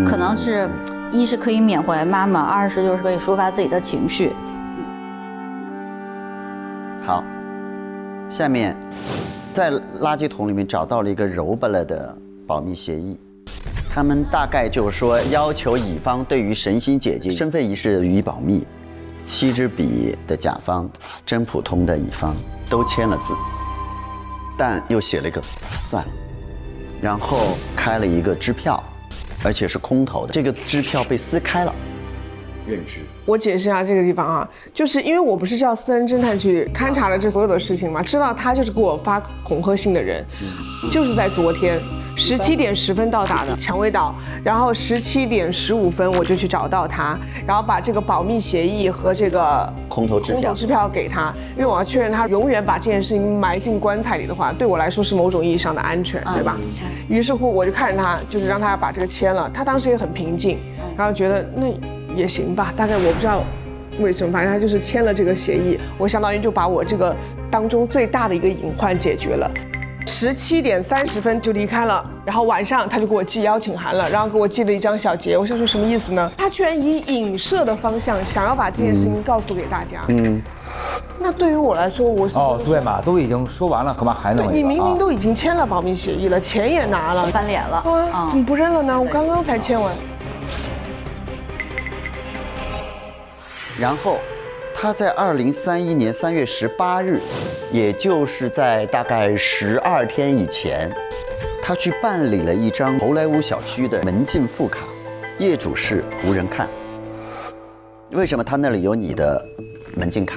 可能是一是可以缅怀妈妈，二是就是可以抒发自己的情绪。好，下面在垃圾桶里面找到了一个揉巴了的保密协议，他们大概就是说要求乙方对于神仙姐姐身份一事予以保密。7支笔的甲方、真普通的乙方都签了字，但又写了一个算了，然后开了一个支票，而且是空头的，这个支票被撕开了。认知。我解释一下这个地方啊，就是因为我不是叫私人侦探去勘察了这所有的事情嘛，知道他就是给我发恐吓信的人，就是在昨天17点10分到达的蔷薇岛，然后17点15分我就去找到他，然后把这个保密协议和这个空头支票给他，因为我要确认他永远把这件事情埋进棺材里的话，对我来说是某种意义上的安全，对吧？于是乎我就看着他，就是让他把这个签了，他当时也很平静，然后觉得那也行吧，大概我不知道为什么，反正他就是签了这个协议，我相当于就把我这个当中最大的一个隐患解决了。17点30分就离开了，然后晚上他就给我寄邀请函了，然后给我寄了一张小结。我想说什么意思呢？他居然以影射的方向想要把这件事情告诉给大家。那对于我来说，我是对嘛，都已经说完了，干嘛还能？你明明都已经签了保密协议了，钱也拿了，翻脸了怎么不认了呢？我刚刚才签完。然后，他在2031年3月18日，也就是在大概12天以前，他去办理了一张侯莱坞小区的门禁副卡，业主是无人看。为什么他那里有你的门禁卡？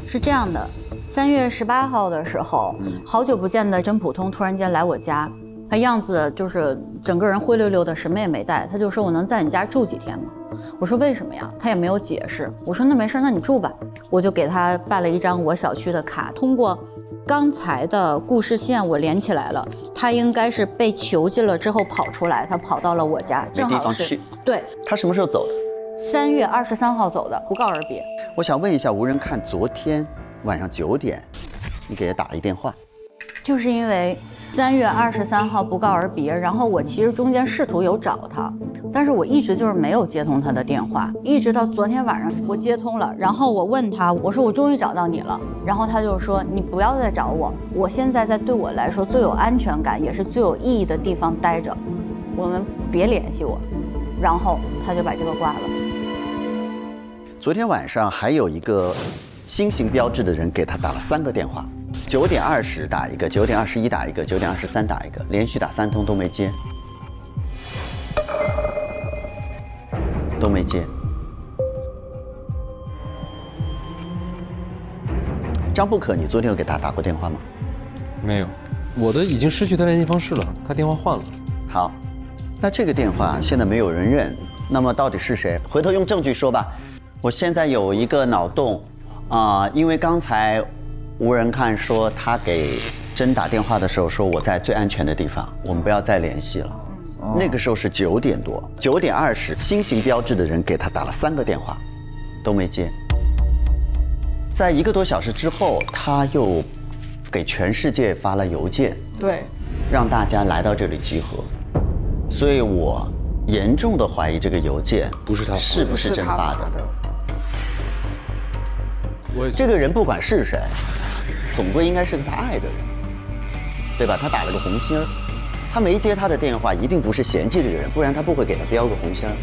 是这样的，3月18号的时候，好久不见的真普通突然间来我家，他样子就是整个人灰溜溜的，什么也没带，他就说我能在你家住几天吗？我说为什么呀？他也没有解释。我说那没事，那你住吧。我就给他办了一张我小区的卡，通过刚才的故事线我连起来了，他应该是被囚禁了之后跑出来，他跑到了我家，正好是对。他什么时候走的？3月23号走的，不告而别。我想问一下无人看，昨天晚上9点，你给他打一电话，就是因为3月23号不告而别，然后我其实中间试图有找他，但是我一直就是没有接通他的电话，一直到昨天晚上我接通了，然后我问他，我说我终于找到你了，然后他就说你不要再找我，我现在在对我来说最有安全感也是最有意义的地方待着，我们别联系我，然后他就把这个挂了。昨天晚上还有一个新型标志的人给他打了3个电话，9点20打一个，9点21打一个，9点23打一个，连续打3通都没接，都没接。张不可，你昨天有给他打过电话吗？没有，我的已经失去他联系方式了，他电话换了。好，那这个电话现在没有人认，那么到底是谁？回头用证据说吧。我现在有一个脑洞因为刚才无人看说他给真打电话的时候说我在最安全的地方，我们不要再联系了。那个时候是9点多，9点20，新型标志的人给他打了3个电话，都没接。在1个多小时之后，他又给全世界发了邮件，对，让大家来到这里集合。所以我严重的怀疑这个邮件不是他，是不是真发的？这个人不管是谁，总归应该是个他爱的人，对吧？他打了个红心儿，他没接他的电话，一定不是嫌弃这个人，不然他不会给他标个红心儿。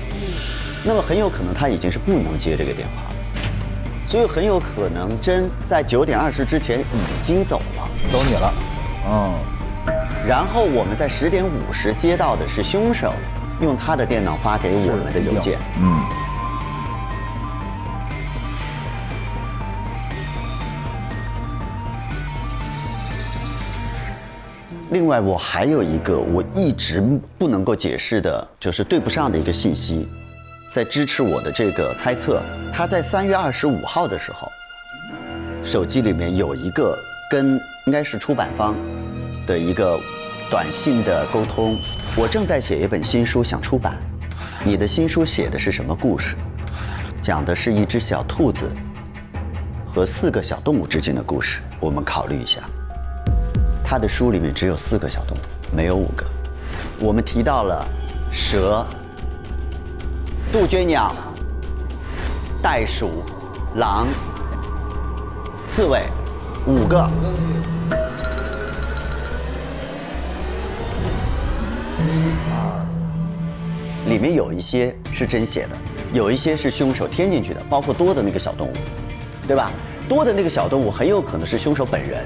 那么很有可能他已经是不能接这个电话了，所以很有可能真在9点20之前已经走了，走你了。然后我们在10点50接到的是凶手用他的电脑发给我们的邮件。另外，我还有一个我一直不能够解释的，就是对不上的一个信息，在支持我的这个猜测。他在3月25号的时候，手机里面有一个跟应该是出版方的一个短信的沟通。我正在写一本新书，想出版。你的新书写的是什么故事？讲的是一只小兔子和4个小动物之间的故事。我们考虑一下，他的书里面只有4个小动物，没有5个。我们提到了蛇、杜鹃鸟、袋鼠、狼、刺猬，5个。里面有一些是真写的，有一些是凶手添进去的，包括多的那个小动物，对吧？多的那个小动物很有可能是凶手本人。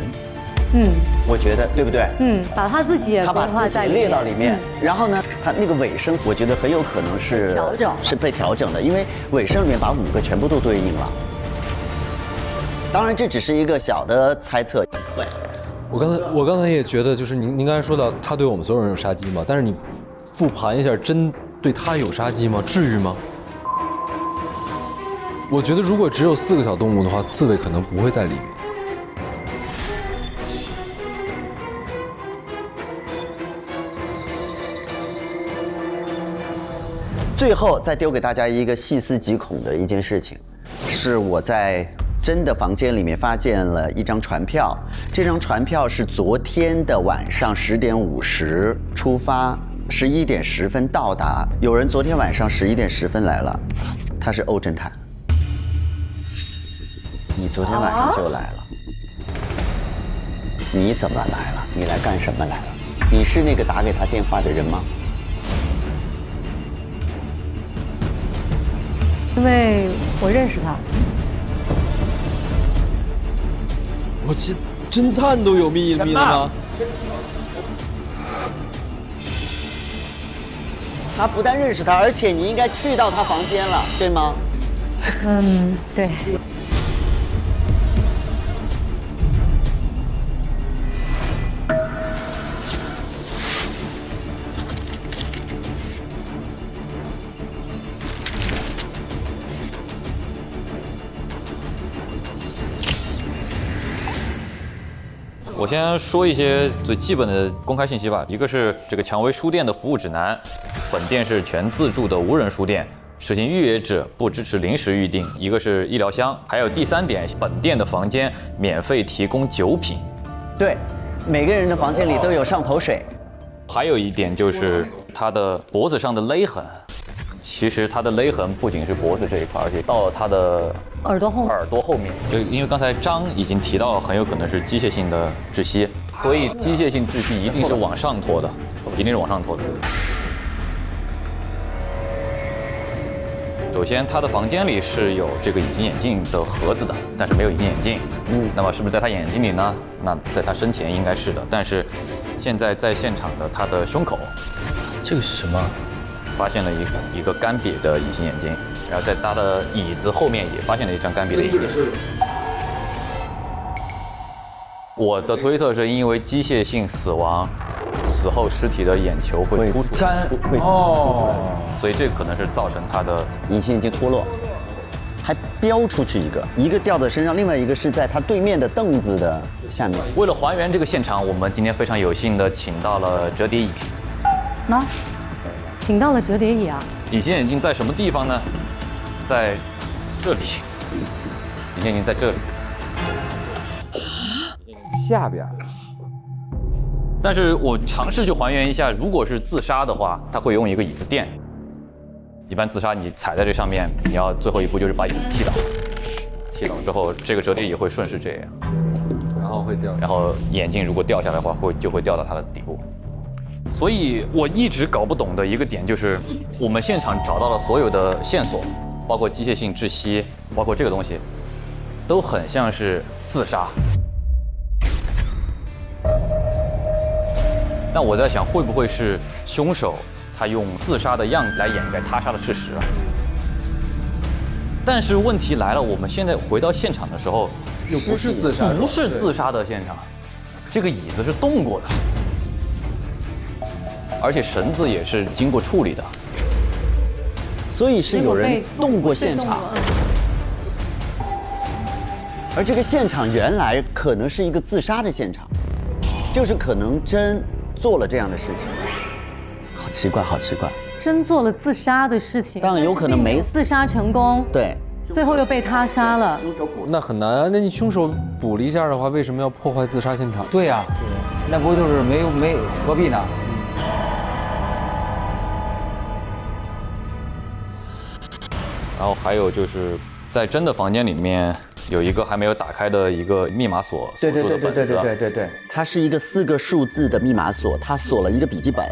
我觉得对不对？把他自己也他把自己列到里面，然后呢，他那个尾声，我觉得很有可能是被调整的，因为尾声里面把5个全部都对应了。当然，这只是一个小的猜测。对，我刚才也觉得，就是您刚才说到他对我们所有人有杀机嘛，但是你复盘一下，真对他有杀机吗？至于吗？我觉得如果只有4个小动物的话，刺猬可能不会在里面。最后再丢给大家一个细思极恐的一件事情，是我在真的房间里面发现了一张船票。这张船票是昨天的晚上10点50出发，11点10分到达。有人昨天晚上11点10分来了，他是欧侦探。你昨天晚上就来了，你怎么来了？你来干什么来了？你是那个打给他电话的人吗？因为我认识他。我这侦探都有秘密了吗？他不但认识他，而且你应该去到他房间了，对吗？对。我先说一些最基本的公开信息吧。一个是这个蔷薇书店的服务指南，本店是全自助的无人书店，实行预约制，不支持临时预订。一个是医疗箱，还有第3点，本店的房间免费提供酒品。对，每个人的房间里都有上头水。还有一点就是他的脖子上的勒痕，其实他的勒痕不仅是脖子这一块，而且到了他的耳朵后面，因为刚才张已经提到，很有可能是机械性的窒息，所以机械性窒息一定是往上拖的，一定是往上拖的。首先，他的房间里是有这个隐形眼镜的盒子的，但是没有隐形眼镜。那么是不是在他眼睛里呢？那在他身前应该是的，但是现在在现场的他的胸口，这个是什么？发现了一个干瘪的隐形眼镜，然后在他的椅子后面也发现了一张干瘪的隐形眼镜。我的推测是因为机械性死亡，死后尸体的眼球会突出，所以这可能是造成他的隐形眼镜脱落，还飙出去一个掉在身上，另外一个是在他对面的凳子的下面。为了还原这个现场，我们今天非常有幸的请到了折叠椅。请到了折叠椅啊！隐形眼镜在什么地方呢？在这里。隐形眼镜在这里。下边。但是我尝试去还原一下，如果是自杀的话，他会用一个椅子垫。一般自杀你踩在这上面，你要最后一步就是把椅子踢倒。踢倒之后，这个折叠椅会顺势这样，然后会掉。然后眼镜如果掉下来的话，就会掉到它的底部。所以我一直搞不懂的一个点就是，我们现场找到了所有的线索，包括机械性窒息，包括这个东西，都很像是自杀。那我在想，会不会是凶手他用自杀的样子来掩盖他杀的事实？但是问题来了，我们现在回到现场的时候，又不是自杀，不是自杀的现场，这个椅子是动过的。而且绳子也是经过处理的，所以是有人动过现场，而这个现场原来可能是一个自杀的现场，就是可能真做了这样的事情，好奇怪，好奇怪。真做了自杀的事情，当然有可能没自杀成功，对，最后又被他杀了。那很难啊。那你凶手补了一下的话，为什么要破坏自杀现场？对呀，那不就是没何必呢？然后还有就是在真的房间里面有一个还没有打开的一个密码锁锁住的本子。对，它是一个4个数字的密码锁，它锁了一个笔记本。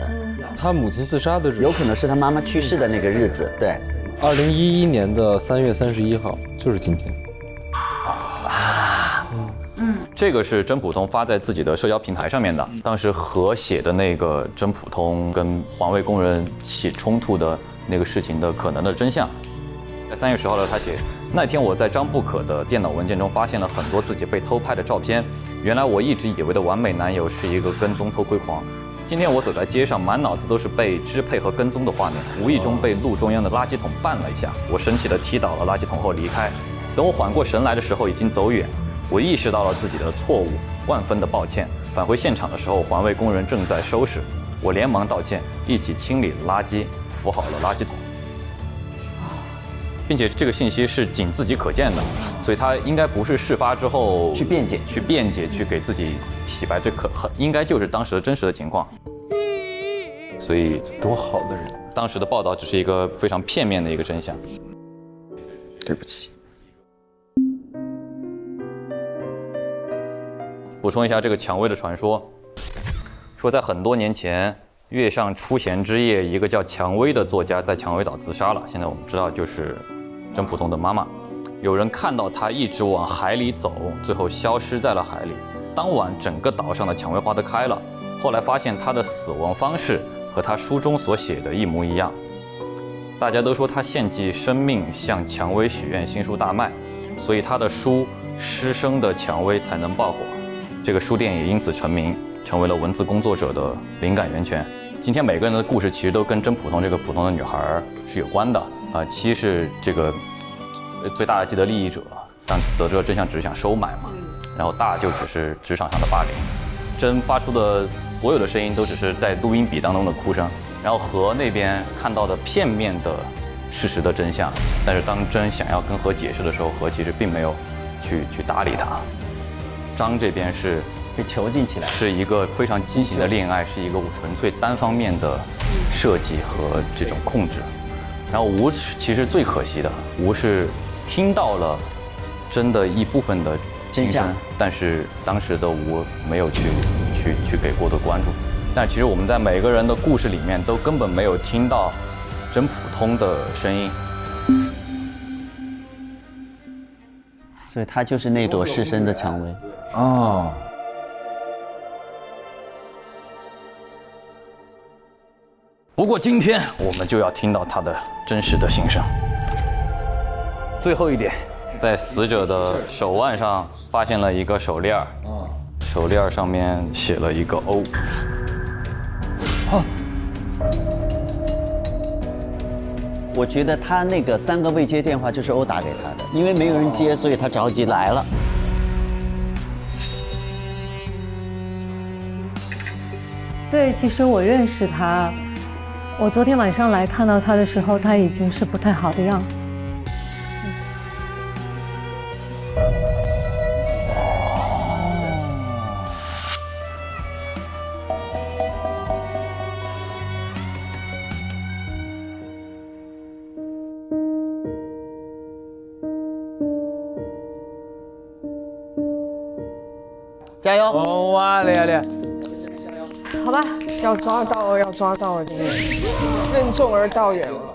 他母亲自杀的日子有可能是他妈妈去世的那个日子。对，2011年的3月31号，就是今天。这个是真普通发在自己的社交平台上面的，当时何写的那个真普通跟环卫工人起冲突的那个事情的可能的真相。在3月10号的他写，那天我在张不可的电脑文件中发现了很多自己被偷拍的照片，原来我一直以为的完美男友是一个跟踪偷窥狂。今天我走在街上，满脑子都是被支配和跟踪的画面，无意中被路中央的垃圾桶绊了一下，我生气地踢倒了垃圾桶后离开。等我缓过神来的时候，已经走远。我意识到了自己的错误，万分的抱歉。返回现场的时候，环卫工人正在收拾，我连忙道歉，一起清理垃圾，扶好了垃圾桶。并且这个信息是仅自己可见的，所以他应该不是事发之后去辩解，去给自己洗白，这应该就是当时的真实的情况。所以多好的人，当时的报道只是一个非常片面的一个真相。对不起。补充一下这个蔷薇的传说，说在很多年前，月上出闲之夜，一个叫蔷薇的作家在蔷薇岛自杀了。现在我们知道就是真普通的妈妈。有人看到他一直往海里走，最后消失在了海里。当晚整个岛上的蔷薇花都开了。后来发现他的死亡方式和他书中所写的一模一样。大家都说他献祭生命，向蔷薇许愿，新书大卖，所以他的书失声的蔷薇才能爆火。这个书店也因此成名，成为了文字工作者的灵感源泉。今天每个人的故事其实都跟真普通这个普通的女孩是有关的啊。七是这个最大的既得利益者，当得知了真相只是想收买嘛，然后大就只是职场上的霸凌。真发出的所有的声音都只是在录音笔当中的哭声，然后何那边看到的片面的事实的真相，但是当真想要跟何解释的时候，何其实并没有去搭理他。张这边是被囚禁起来，是一个非常畸形的恋爱，是一个纯粹单方面的设计和这种控制。然后吴其实最可惜的，吴是听到了真的一部分的心声，但是当时的吴没有去给过多关注。但其实我们在每个人的故事里面都根本没有听到真普通的声音。所以它就是那朵失声的蔷薇。哦，不过今天我们就要听到他的真实的心声。最后一点，在死者的手腕上发现了一个手链，手链上面写了一个 O。我觉得他那个3个未接电话就是欧打给他的，因为没有人接，所以他着急来了。对，其实我认识他，我昨天晚上来看到他的时候，他已经是不太好的样子。加油！哇嘞嘞！好吧，要抓到了，今天任重而道远了。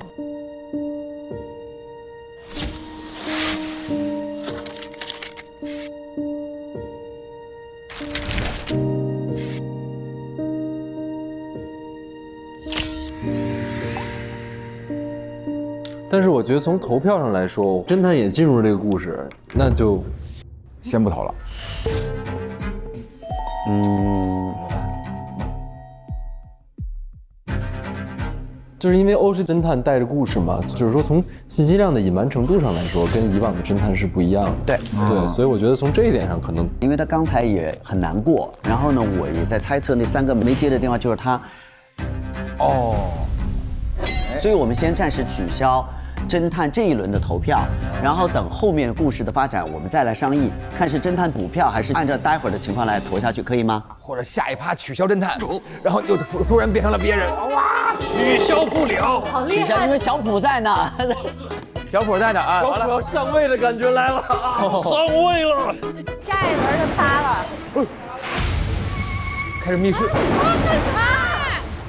但是我觉得从投票上来说，侦探也进入这个故事，那就先不投了。就是因为欧式侦探带着故事嘛，就是说从信息量的隐瞒程度上来说，跟以往的侦探是不一样的。对，所以我觉得从这一点上可能，因为他刚才也很难过，然后呢，我也在猜测那3个没接的电话就是他。所以我们先暂时取消侦探这一轮的投票，然后等后面故事的发展，我们再来商议，看是侦探补票还是按照待会儿的情况来投下去，可以吗？或者下一趴取消侦探，然后又突然变成了别人，哇，取消不了。好厉害！因为小普在呢。小普在哪啊？小普要上位的感觉来了，上位了。下一轮就他了。开始密室。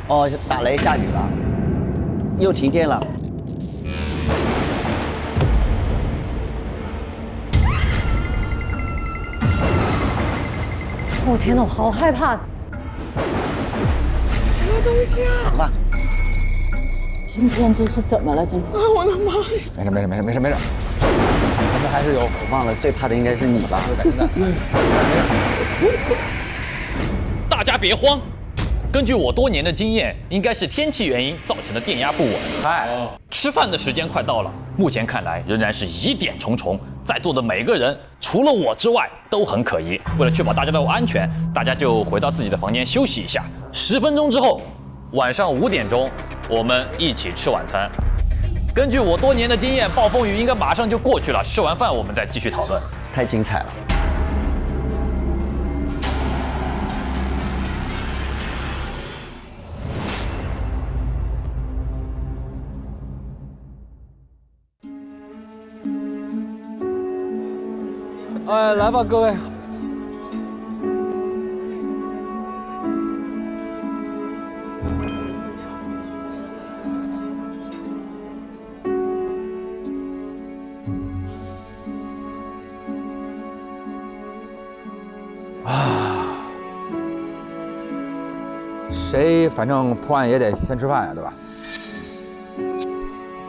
哦，打雷下雨了，又停电了。我天哪，我好害怕！什么东西啊？好吧，今天这是怎么了？今天我的妈呀！没事，咱们还是有。我忘了，最怕的应该是你吧？大家别慌，根据我多年的经验，应该是天气原因造成的电压不稳。吃饭的时间快到了，目前看来仍然是疑点重重，在座的每个人除了我之外都很可疑。为了确保大家的安全，大家就回到自己的房间休息一下。10分钟之后，晚上5点钟，我们一起吃晚餐。根据我多年的经验，暴风雨应该马上就过去了。吃完饭我们再继续讨论。太精彩了。哎，来吧，各位。谁反正破案也得先吃饭呀，对吧？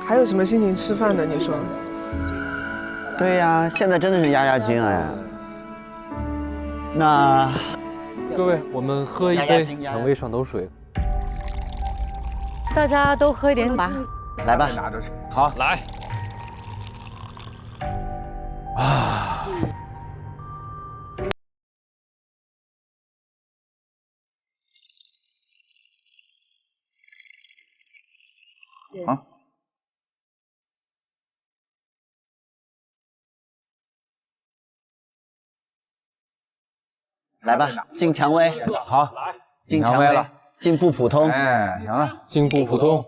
还有什么心情吃饭的？你说？对呀，现在真的是压压惊哎。那各位，我们喝一杯蔷薇上头水。大家都喝一点吧。来吧，好，来。来吧，敬蔷薇。好，敬蔷薇了，敬不普通。哎，行了，进步普通，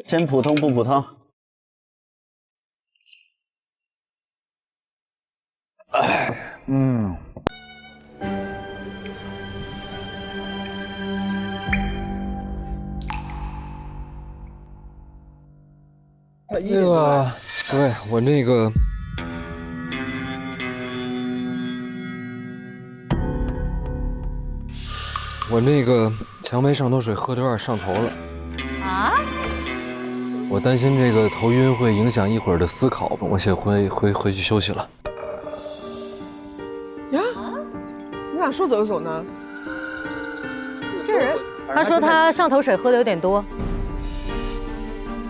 真普通不普通。那个，各位，我那个，蔷薇上头水喝的有点上头了。啊？我担心这个头晕会影响一会儿的思考，我先回去休息了。呀？你咋说走就走呢？这人，他说他上头水喝的有点多。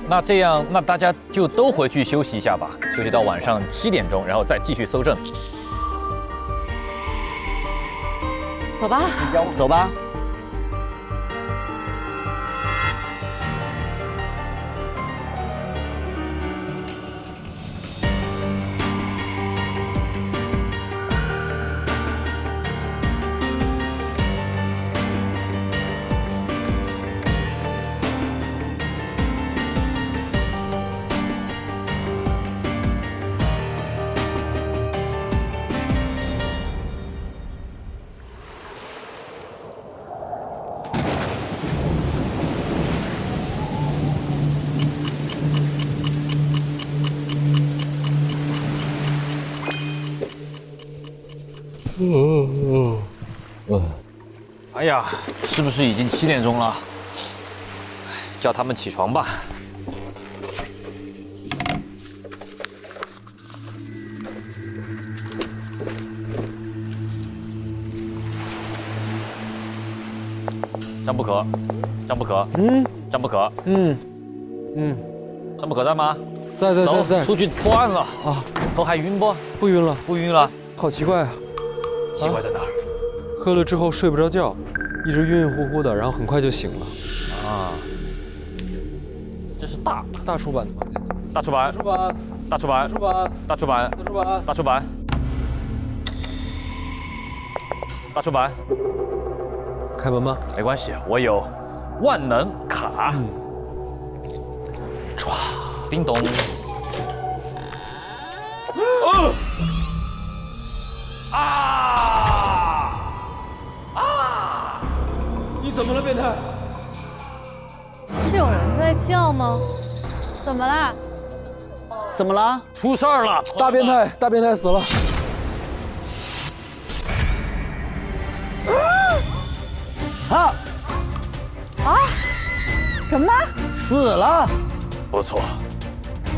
那这样，那大家就都回去休息一下吧，休息到晚上7点钟，然后再继续搜证。走吧，走吧。哎呀，是不是已经7点钟了？叫他们起床吧。张不可，张不可，张不可，张不可在吗？在，出去破案了啊！头还晕不？不晕了，不晕了。好奇怪啊！奇怪在哪儿？喝了之后睡不着觉，一直晕晕乎乎的，然后很快就醒了。啊，这是大出版的房间。大出版，大出版，大出版，大出版，大出版，开门吗？没关系，我有万能卡。唰，叮咚。你怎么了，变态？是有人在叫吗？怎么啦？怎么了？出事儿了！大变态死了！什么？死了！不错，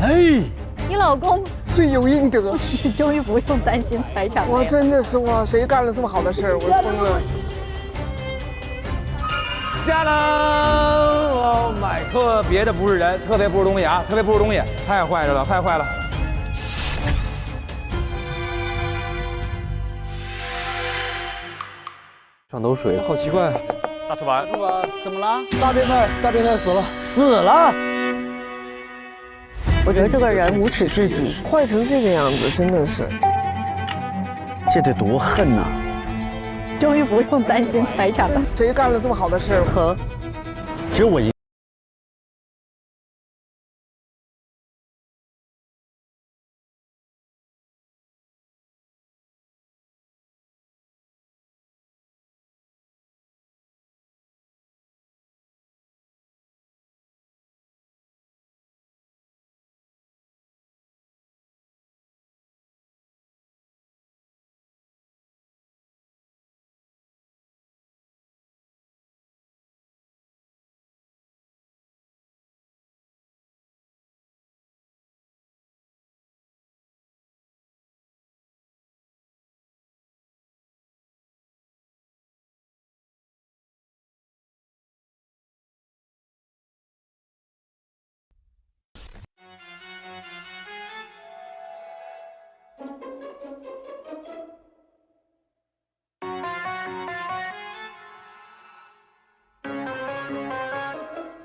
哎，你老公罪有应得。你终于不用担心财产了我呀。真的是哇，谁干了这么好的事儿？我疯了。下了，我买特别的不是人，特别不是东西啊，特别不是东西，太坏了，太坏了。上头水，好奇怪。大出版，怎么了？大变态死了！死了！我觉得这个人无耻至极。坏成这个样子，真的是。这得多恨呐！终于不用担心财产了。谁干了这么好的事儿？和只有我一。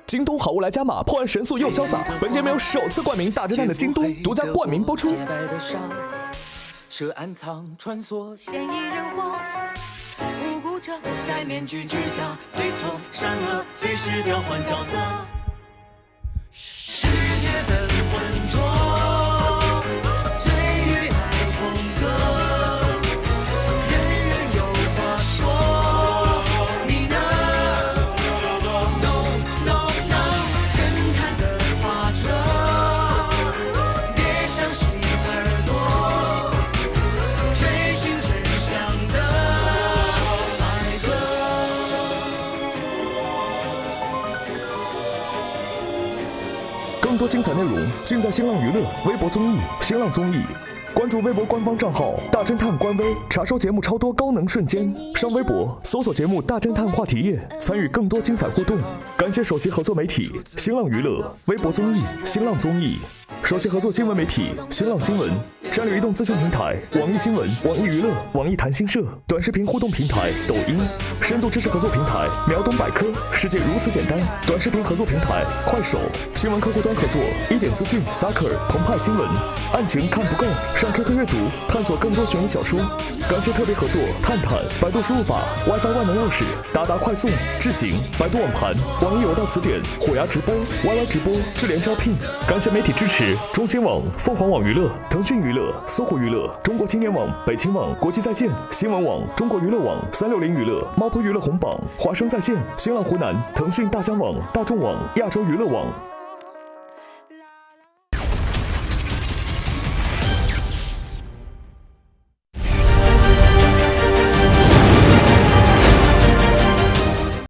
京东好物来加码，破案神速又潇洒。本节目由首次冠名大侦探的京东独家冠名播出。洁白的纱，涉暗藏穿梭，嫌疑人活，无辜者在面具之下，对错善恶随时调换角色。世界的浑浊，醉与爱同歌，人人有话说。你呢？No No No， 侦探的法则，别相信耳朵，追寻真相的爱更多精彩内容尽在新浪娱乐微博综艺、新浪综艺。关注微博官方账号“大侦探”官微，查收节目超多高能瞬间。上微博搜索节目“大侦探”话题页，参与更多精彩互动。感谢首席合作媒体新浪娱乐微博综艺、新浪综艺。首席合作新闻媒体新浪新闻，战略移动资讯平台网易新闻、网易娱乐、网易谈新社，短视频互动平台抖音，深度知识合作平台秒懂百科，世界如此简单，短视频合作平台快手，新闻客户端合作一点资讯、Zaker、澎湃新闻，案情看不够，上 QQ 阅读探索更多悬疑小说。感谢特别合作探探、百度输入法、WiFi 万能钥匙、达达快送、智行、百度网盘、网易有道词典、虎牙直播、YY 直播、智联招聘。感谢媒体支持中新网、凤凰网娱乐、腾讯娱乐、搜狐娱乐、中国青年网、北青网、国际在线、新闻网、中国娱乐网、360娱乐、猫扑娱乐红榜、华声在线、新浪湖南、腾讯大疆网、大众网、亚洲娱乐网。